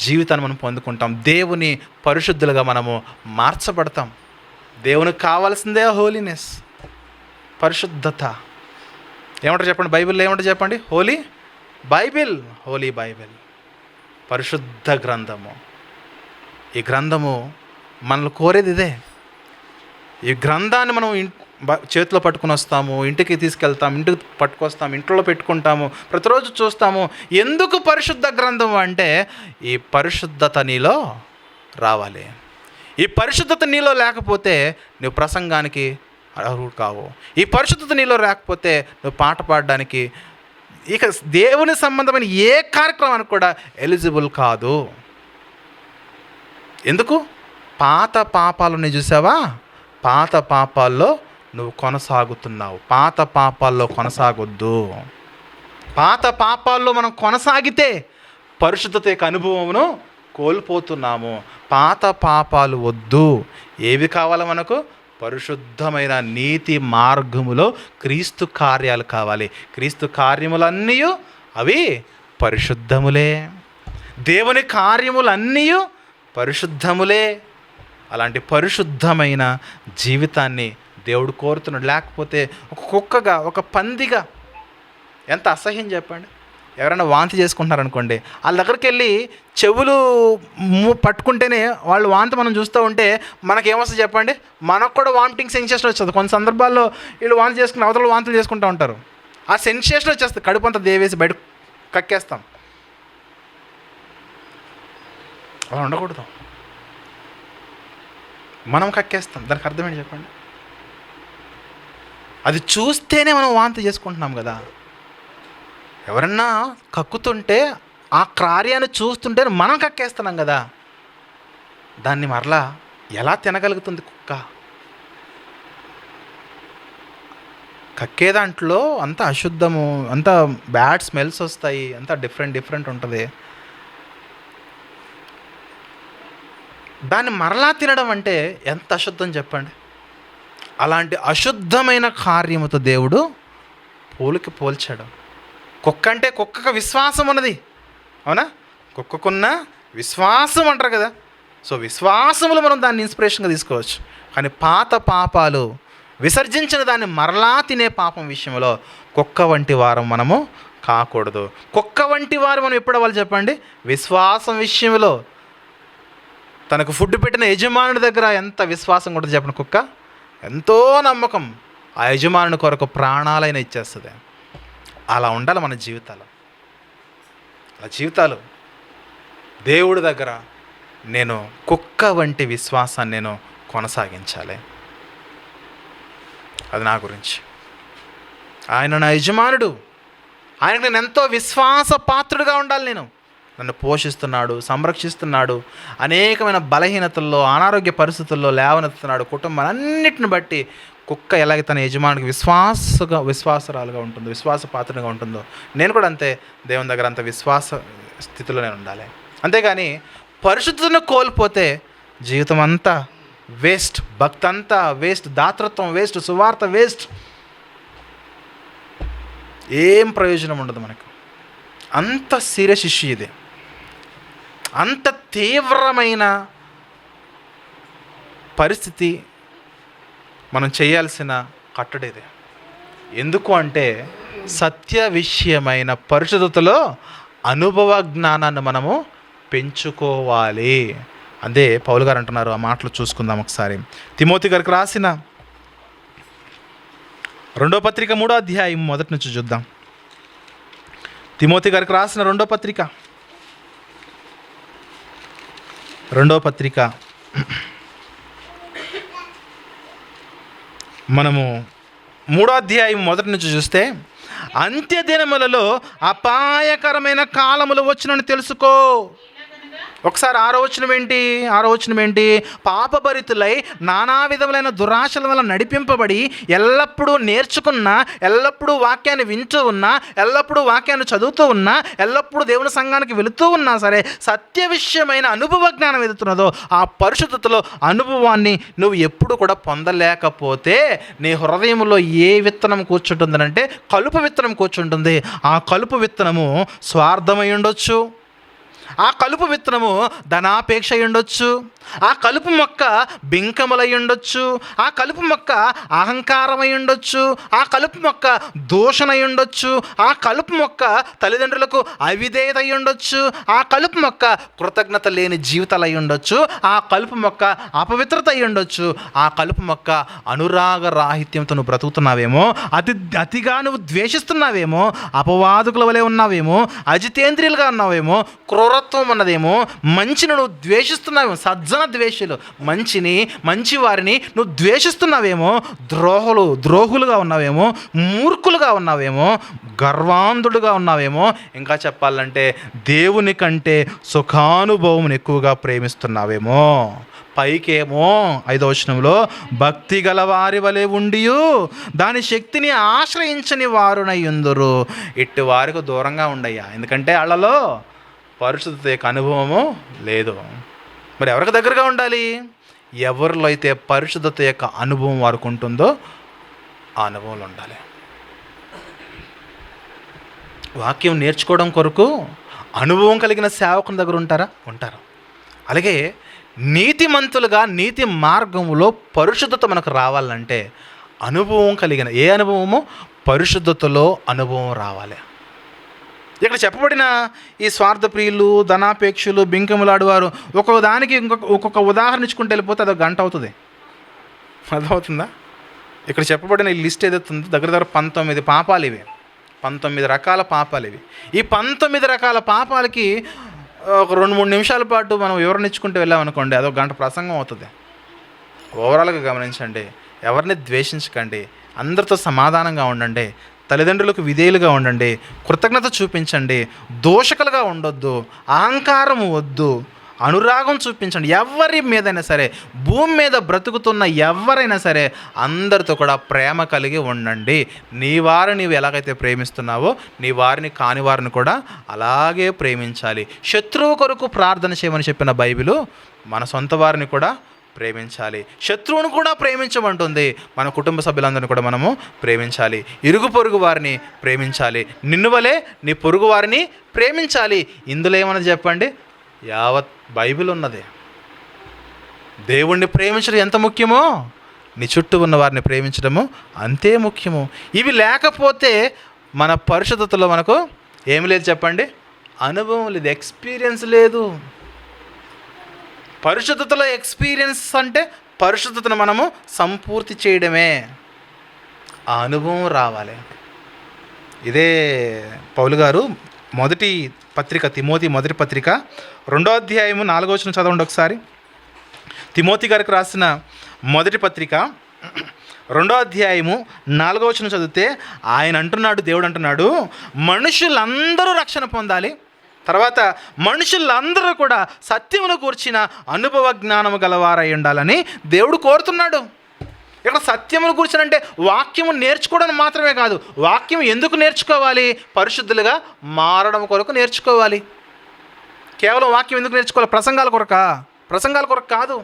జీవితాన్ని మనం పొందుకుంటాం. దేవుని పరిశుద్ధులుగా మనము మార్చబడతాం. దేవునికి కావాల్సిందే హోలీనెస్, పరిశుద్ధత. ఏమంటారు చెప్పండి? బైబిల్లో ఏమంటారు చెప్పండి? హోలీ బైబిల్, హోలీ బైబిల్, పరిశుద్ధ గ్రంథము. ఈ గ్రంథము మనల్ని కోరేది ఇదే. ఈ గ్రంథాన్ని మనం చేతిలో పట్టుకుని వస్తాము, ఇంటికి తీసుకెళ్తాము, ఇంటికి పట్టుకొస్తాము, ఇంట్లో పెట్టుకుంటాము, ప్రతిరోజు చూస్తాము. ఎందుకు పరిశుద్ధ గ్రంథం అంటే ఈ పరిశుద్ధత నీలో రావాలి. ఈ పరిశుద్ధత నీలో లేకపోతే నువ్వు ప్రసంగానికి అర్హుడు కావు. ఈ పరిశుద్ధత నీలో లేకపోతే నువ్వు పాట పాడడానికి, ఇక దేవుని సంబంధమైన ఏ కార్యక్రమానికి కూడా ఎలిజిబుల్ కాదు. ఎందుకు? పాత పాపాలని చూసావా? పాత పాపాల్లో నువ్వు కొనసాగుతున్నావు. పాత పాపాల్లో కొనసాగొద్దు. పాత పాపాల్లో మనం కొనసాగితే పరిశుద్ధత యొక్క అనుభవమును కోల్పోతున్నాము. పాత పాపాలు వద్దు. ఏవి కావాలి మనకు? పరిశుద్ధమైన నీతి మార్గములో క్రీస్తు కార్యాలు కావాలి. క్రీస్తు కార్యములన్నీ అవి పరిశుద్ధములే. దేవుని కార్యములన్నీ పరిశుద్ధములే. అలాంటి పరిశుద్ధమైన జీవితాన్ని దేవుడు కోరుతున్నాడు. లేకపోతే ఒక కుక్కగా, ఒక పందిగా, ఎంత అసహ్యం చెప్పండి. ఎవరైనా వాంతి చేసుకుంటున్నారనుకోండి, వాళ్ళ దగ్గరికి వెళ్ళి చెవులు పట్టుకుంటేనే వాళ్ళు వాంతి మనం చూస్తూ ఉంటే మనకేమొస్తుంది చెప్పండి? మనకు కూడా వామిటింగ్ సెన్సేషన్ వచ్చేది. కొన్ని సందర్భాల్లో వీళ్ళు వాంతి చేసుకుని అవతల వాంతులు చేసుకుంటూ ఉంటారు. ఆ సెన్సేషన్ వచ్చేస్తుంది. కడుపు అంతా దేవేసి బయట కక్కేస్తాం. అలా ఉండకూడదు. మనం కక్కేస్తాం. దానికి అర్థమేంటి చెప్పండి? అది చూస్తేనే మనం వాంతి చేసుకుంటున్నాం కదా. ఎవరన్నా కక్కుతుంటే ఆ కార్యాన్ని చూస్తుంటే మనం కక్కేస్తున్నాం కదా. దాన్ని మరలా ఎలా తినగలుగుతుంది కుక్క? కక్కే దాంట్లో అంత అశుద్ధము, అంత బ్యాడ్ స్మెల్స్ వస్తాయి, అంత డిఫరెంట్ ఉంటుంది. దాన్ని మరలా తినడం అంటే ఎంత అశుద్ధం చెప్పండి. అలాంటి అశుద్ధమైన కార్యముతో దేవుడు పోల్చాడు. కుక్క అంటే కుక్కకు విశ్వాసం ఉన్నది, అవునా? కుక్కకున్న విశ్వాసం అంటారు కదా. సో విశ్వాసములు మనం దాన్ని ఇన్స్పిరేషన్గా తీసుకోవచ్చు. కానీ పాత పాపాలు విసర్జించిన దాన్ని మరలా తినే పాపం విషయంలో కుక్క వంటి వారం మనము కాకూడదు. కుక్క వంటి వారు మనం ఎప్పుడు అవ్వాలి చెప్పండి? విశ్వాసం విషయంలో తనకు ఫుడ్ పెట్టిన యజమానుడి దగ్గర ఎంత విశ్వాసం కూడా చెప్పండి. కుక్క ఎంతో నమ్మకం, ఆ యజమానుని కొరకు ప్రాణాలైనా ఇచ్చేస్తుంది. అలా ఉండాలి మన జీవితాలు. ఆ జీవితాలు దేవుడి దగ్గర నేను కుక్క వంటి విశ్వాసాన్ని నేను కొనసాగించాలి. అది నా గురించి. ఆయన నా యజమానుడు. ఆయనకు నేను ఎంతో విశ్వాస పాత్రుడిగా ఉండాలి. నేను నన్ను పోషిస్తున్నాడు, సంరక్షిస్తున్నాడు, అనేకమైన బలహీనతల్లో, అనారోగ్య పరిస్థితుల్లో లేవనెత్తుతున్నాడు. కుటుంబాలన్నిటిని బట్టి కుక్క ఎలాగ తన యజమానికి విశ్వాసరాలుగా ఉంటుందో, విశ్వాసపాత్రగా ఉంటుందో, నేను కూడా అంతే దేవుని దగ్గర అంత విశ్వాస స్థితిలో నేను ఉండాలి. అంతేగాని పరిశుద్ధతను కోల్పోతే జీవితం అంతా వేస్ట్, భక్తి అంతా వేస్ట్, దాతృత్వం వేస్ట్, సువార్త వేస్ట్, ఏం ప్రయోజనం ఉండదు మనకు. అంత సీరియస్ ఇష్యూ ఇది. అంత తీవ్రమైన పరిస్థితి. మనం చేయాల్సిన కట్టడి ఇది. ఎందుకు అంటే సత్య విషయమైన పరిశుద్ధతలో అనుభవ జ్ఞానాన్ని మనము పెంచుకోవాలి. అదే పౌలు గారు అంటున్నారు. ఆ మాటలు చూసుకుందాం ఒకసారి. తిమోతి గారికి రాసిన 2వ పత్రిక 3వ అధ్యాయం మొదటి నుంచి చూద్దాం. తిమోతి గారికి రాసిన 2వ పత్రిక 2వ పత్రిక మనము 3వ అధ్యాయం మొదటి నుంచి చూస్తే, అంత్య దినములలో అపాయకరమైన కాలములు వచ్చునని తెలుసుకో. ఒకసారి ఆరో వచనం ఏంటి? పాపభరితులై నానా విధములైన దురాశల వల్ల నడిపింపబడి ఎల్లప్పుడూ నేర్చుకున్నా, ఎల్లప్పుడూ వాక్యాన్ని వింటూ ఉన్నా, ఎల్లప్పుడూ వాక్యాన్ని చదువుతూ ఉన్నా, ఎల్లప్పుడూ దేవుని సంఘానికి వెళుతూ ఉన్నా సరే సత్య విషయమైన అనుభవ జ్ఞానం ఎదుగుతున్నదో ఆ పరిశుద్ధతలో అనుభవాన్ని నువ్వు ఎప్పుడు కూడా పొందలేకపోతే నీ హృదయంలో ఏ విత్తనం కూర్చుంటుందనంటే కలుపు విత్తనం కూర్చుంటుంది. ఆ కలుపు విత్తనము స్వార్థమై ఉండొచ్చు, ఆ కలుపు విత్తనము ధనాపేక్ష ఉండొచ్చు, ఆ కలుపు మొక్క బింకములై ఉండొచ్చు, ఆ కలుపు మొక్క అహంకారమై ఉండొచ్చు, ఆ కలుపు మొక్క దూషణై ఉండొచ్చు, ఆ కలుపు మొక్క తల్లిదండ్రులకు అవిధేయత అయి ఉండొచ్చు, ఆ కలుపు మొక్క కృతజ్ఞత లేని జీవితాలు అయి ఉండొచ్చు, ఆ కలుపు మొక్క అపవిత్రత అయి ఉండొచ్చు, ఆ కలుపు మొక్క అనురాగ రాహిత్యంతో నువ్వు బ్రతుకుతున్నావేమో, అతిగా నువ్వు ద్వేషిస్తున్నావేమో, అపవాదుకుల వలె ఉన్నావేమో, అజితేంద్రియులుగా ఉన్నావేమో, క్రూరత్వం ఉన్నదేమో, మంచిని నువ్వు ద్వేషిస్తున్నావేమో, ద్వేషులు మంచి వారిని నువ్వు ద్వేషిస్తున్నావేమో, ద్రోహులుగా ఉన్నావేమో, మూర్ఖులుగా ఉన్నావేమో, గర్వాంధుడుగా ఉన్నావేమో, ఇంకా చెప్పాలంటే దేవుని కంటే సుఖానుభవం ఎక్కువగా ప్రేమిస్తున్నావేమో. పైకేమో 5వ వచనంలో భక్తి గల వారి వలె ఉండియు దాని శక్తిని ఆశ్రయించని వారునై ఉందురు. ఇట్టి వారికి దూరంగా ఉండయ్యా, ఎందుకంటే వాళ్ళలో పరిశుద్ధత యొక్క అనుభవము లేదు. మరి ఎవరికి దగ్గరగా ఉండాలి? ఎవరిలో అయితే పరిశుద్ధత యొక్క అనుభవం వారికి ఉంటుందో ఆ అనుభవంలో ఉండాలి. వాక్యం నేర్చుకోవడం కొరకు అనుభవం కలిగిన సేవకుని దగ్గర ఉంటారు. అలాగే నీతిమంతులుగా నీతి మార్గంలో పరిశుద్ధత మనకు రావాలంటే అనుభవం కలిగిన అనుభవము? పరిశుద్ధతలో అనుభవం రావాలి. ఇక్కడ చెప్పబడిన ఈ స్వార్థప్రియులు, ధనాపేక్షలు, బింకములాడువారు ఒక్కొక్క దానికి ఒక్కొక్క ఉదాహరణ ఇచ్చుకుంటూ వెళ్ళిపోతే అదొక గంట అవుతుంది. అర్థమవుతుందా? ఇక్కడ చెప్పబడిన ఈ లిస్ట్ ఏదైతే ఉందో దగ్గర 19 పాపాలు ఇవి. 19 రకాల పాపాలు ఇవి. ఈ 19 రకాల పాపాలకి ఒక 2-3 నిమిషాల పాటు మనం వివరణ ఇచ్చుకుంటూ వెళ్ళామనుకోండి, అదొక గంట ప్రసంగం అవుతుంది. ఓవరాల్గా గమనించండి. ఎవరిని ద్వేషించకండి, అందరితో సమాధానంగా ఉండండి, తల్లిదండ్రులకు విధేయులుగా ఉండండి, కృతజ్ఞత చూపించండి, దోషకులుగా ఉండొద్దు, అహంకారం వద్దు, అనురాగం చూపించండి. ఎవరి మీదైనా సరే, భూమి మీద బ్రతుకుతున్న ఎవరైనా సరే అందరితో కూడా ప్రేమ కలిగి ఉండండి. నీ వారిని నీవు ఎలాగైతే ప్రేమిస్తున్నావో నీ వారిని కాని వారిని కూడా అలాగే ప్రేమించాలి. శత్రువు కొరకు ప్రార్థన చేయమని చెప్పిన బైబిలు మన సొంత వారిని కూడా ప్రేమించాలి. శత్రువును కూడా ప్రేమించమంటుంది. మన కుటుంబ సభ్యులందరినీ కూడా మనము ప్రేమించాలి. ఇరుగు పొరుగు వారిని ప్రేమించాలి. నిన్ను వలే నీ పొరుగు వారిని ప్రేమించాలి. ఇందులో ఏమన్నది చెప్పండి? యావత్ బైబిల్ ఉన్నది. దేవుణ్ణి ప్రేమించడం ఎంత ముఖ్యమో నీ చుట్టూ ఉన్న వారిని ప్రేమించడము అంతే ముఖ్యము. ఇవి లేకపోతే మన పరిశుద్ధతలో మనకు ఏమి లేదు చెప్పండి? అనుభవం లేదు, ఎక్స్పీరియన్స్ లేదు. పరిశుద్ధతలో ఎక్స్పీరియన్స్ అంటే పరిశుద్ధతను మనము సంపూర్తి చేయడమే. ఆ అనుభవం రావాలి. ఇదే పౌలు గారు మొదటి పత్రిక, తిమోతి మొదటి పత్రిక 2వ అధ్యాయము 4వ వచనం చదవండి ఒకసారి. తిమోతి గారికి రాసిన మొదటి పత్రిక 2వ అధ్యాయము 4వ వచనం చదివితే ఆయన అంటున్నాడు, దేవుడు అంటున్నాడు, మనుషులందరూ రక్షణ పొందాలి. తర్వాత మనుషులందరూ కూడా సత్యమును గూర్చిన అనుభవ జ్ఞానము గలవారై ఉండాలని దేవుడు కోరుతున్నాడు. ఇక్కడ సత్యమును కూర్చునంటే వాక్యము ప్రసంగం మాత్రమే కాదు. వాక్యం ఎందుకు నేర్చుకోవాలి? పరిశుద్ధులుగా మారడం కొరకు నేర్చుకోవాలి. కేవలం వాక్యం ఎందుకు నేర్చుకోవాలి? ప్రసంగాల కొరకు కాదు.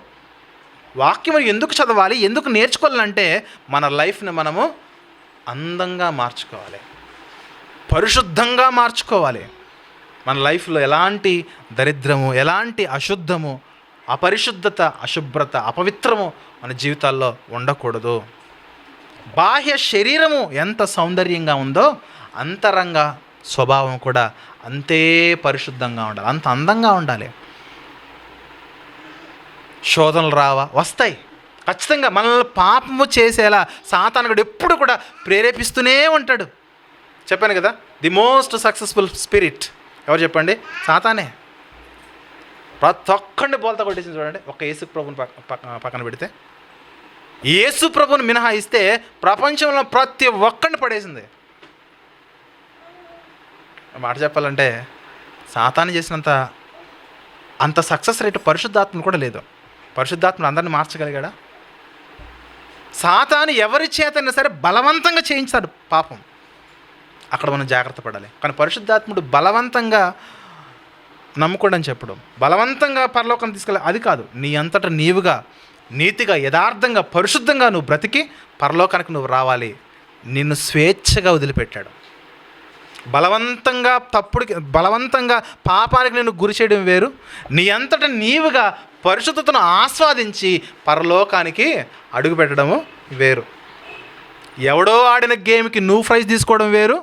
వాక్యము ఎందుకు చదవాలి, ఎందుకు నేర్చుకోవాలంటే మన లైఫ్ని మనము అందంగా మార్చుకోవాలి, పరిశుద్ధంగా మార్చుకోవాలి. మన లైఫ్లో ఎలాంటి దరిద్రము, ఎలాంటి అశుద్ధము, అపరిశుద్ధత, అశుభ్రత, అపవిత్రము మన జీవితాల్లో ఉండకూడదు. బాహ్య శరీరము ఎంత సౌందర్యంగా ఉందో అంతరంగ స్వభావం కూడా అంతే పరిశుద్ధంగా ఉండాలి, అంత అందంగా ఉండాలి. శోధనలు రావా? వస్తాయి ఖచ్చితంగా. మనల్ని పాపము చేసేలా సాతానుడు ఎప్పుడు కూడా ప్రేరేపిస్తూనే ఉంటాడు. చెప్పాను కదా, ది మోస్ట్ సక్సెస్ఫుల్ స్పిరిట్ ఎవరు చెప్పండి? సాతానే. ప్రతి ఒక్కడిని బోల్తా కొట్టేసింది చూడండి. ఒక యేసు ప్రభుని పక్కన పెడితే, యేసు ప్రభుని మినహాయిస్తే ప్రపంచంలో ప్రతి ఒక్కడిని పడేసింది. మాట చెప్పాలంటే సాతాను చేసినంత అంత సక్సెస్ రేటు పరిశుద్ధాత్మలు కూడా లేదు. పరిశుద్ధాత్మలు అందరిని మార్చగలిగాడా? సాతాను ఎవరి చేతైనా సరే బలవంతంగా చేయించాడు పాపం, అక్కడ మనం జాగ్రత్త పడాలి. కానీ పరిశుద్ధాత్ముడు బలవంతంగా నమ్ముకోండి అని చెప్పడం, బలవంతంగా పరలోకాన్ని తీసుకెళ్ళాలి అది కాదు. నీ అంతటా నీవుగా నీతిగా యథార్థంగా పరిశుద్ధంగా నువ్వు బ్రతికి పరలోకానికి నువ్వు రావాలి. నిన్ను స్వేచ్ఛగా వదిలిపెట్టాడు. బలవంతంగా పాపానికి నిన్ను గురి చేయడం వేరు, నీ అంతటా నీవుగా పరిశుద్ధతను ఆస్వాదించి పరలోకానికి అడుగు పెట్టడము వేరు. ఎవడో ఆడిన గేమ్కి నువ్వు ప్రైజ్ తీసుకోవడం వేరు,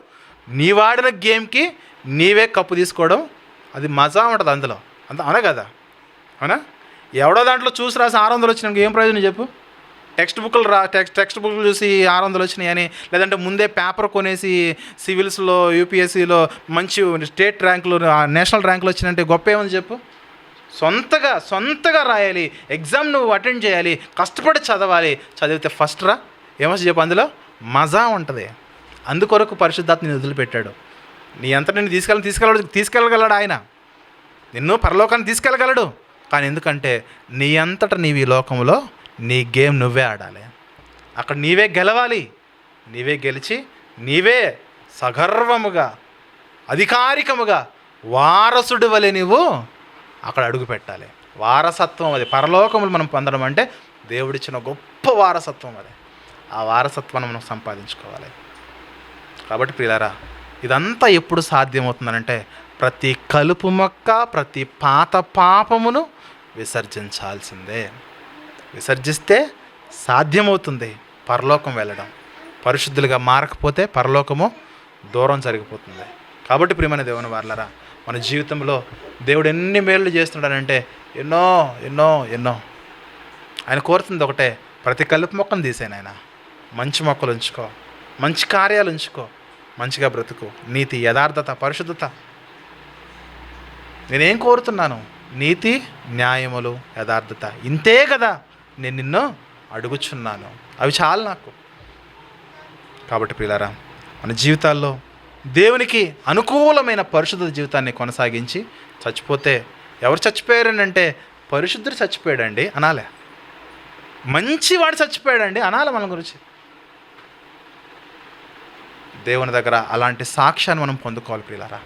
నీవాడిన గేమ్కి నీవే కప్పు తీసుకోవడం, అది మజా ఉంటుంది అందులో. అవునా కదా? అవునా? ఎవడో దాంట్లో చూసి రాసి 600 వచ్చినాక ఏం ప్రయోజనం చెప్పు? టెక్స్ట్ బుక్లు చూసి 600 వచ్చినాయి అని, లేదంటే ముందే పేపర్ కొనేసి సివిల్స్లో యూపీఎస్సీలో మంచి స్టేట్ ర్యాంకులు నేషనల్ ర్యాంకులు వచ్చినంటే గొప్ప ఏమని చెప్పు? సొంతగా రాయాలి, ఎగ్జామ్ నువ్వు అటెండ్ చేయాలి, కష్టపడి చదవాలి, చదివితే ఫస్ట్ రా. ఏమో చెప్పు, అందులో మజా ఉంటుంది. అందుకొరకు పరిశుద్ధాత్మ నిన్ను వదిలిపెట్టాడు. నీ అంతా నిన్ను తీసుకెళ్ళగలడు ఆయన, నిన్ను పరలోకాన్ని తీసుకెళ్ళగలడు. కానీ ఎందుకంటే నీ అంతటా నీవు ఈ లోకంలో నీ గేమ్ నువ్వే ఆడాలి, అక్కడ నీవే గెలవాలి. నీవే గెలిచి నీవే సగర్వముగా అధికారికముగా వారసుడి వలె నీవు అక్కడ అడుగు పెట్టాలి. వారసత్వం అది. పరలోకములు మనం పొందడం అంటే దేవుడిచ్చిన గొప్ప వారసత్వం అది. ఆ వారసత్వాన్ని మనం సంపాదించుకోవాలి. కాబట్టి ప్రియులారా, ఇదంతా ఎప్పుడు సాధ్యమవుతుందనంటే ప్రతి కలుపు మొక్క, ప్రతి పాత పాపమును విసర్జించాల్సిందే. విసర్జిస్తే సాధ్యమవుతుంది పరలోకం వెళ్ళడం. పరిశుద్ధులుగా మారకపోతే పరలోకము దూరం జరిగిపోతుంది. కాబట్టి ప్రియమైన దేవుని వారలారా, మన జీవితంలో దేవుడు ఎన్ని మేళ్ళు చేస్తున్నాడంటే ఎన్నో ఎన్నో ఎన్నో. ఆయన కోరుతుంది ఒకటే, ప్రతి కలుపు మొక్కను తీసేను ఆయన, మంచి మొక్కలు ఉంచుకో, మంచి కార్యాలు ఉంచుకో, మంచిగా బ్రతుకు, నీతి యథార్థత పరిశుద్ధత. నేనేం కోరుతున్నాను? నీతి న్యాయములు యథార్థత. ఇంతే కదా నేను నిన్ను అడుగుచున్నాను, అవి చాలు నాకు. కాబట్టి ప్రియులారా, మన జీవితాల్లో దేవునికి అనుకూలమైన పరిశుద్ధ జీవితాన్ని కొనసాగించి చచ్చిపోతే, ఎవరు చచ్చిపోయారనంటే పరిశుద్ధుడు చచ్చిపోయాడండి అనాలే, మంచివాడు చచ్చిపోయాడండి అనాలి మన గురించి. దేవుని దగ్గర అలాంటి సాక్ష్యాన్ని మనం పొందుకోవాలి ప్రియులారా.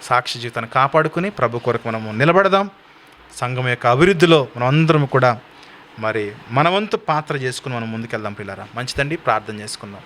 సాక్షి జీవితాన్ని కాపాడుకుని ప్రభు కొరకు మనము నిలబడదాం. సంఘం యొక్క అభివృద్ధిలో మనం అందరం కూడా మరి మన వంతు పాత్ర చేసుకుని మనం ముందుకెళ్దాం ప్రియులారా. మంచిదండి, ప్రార్థన చేసుకుందాం.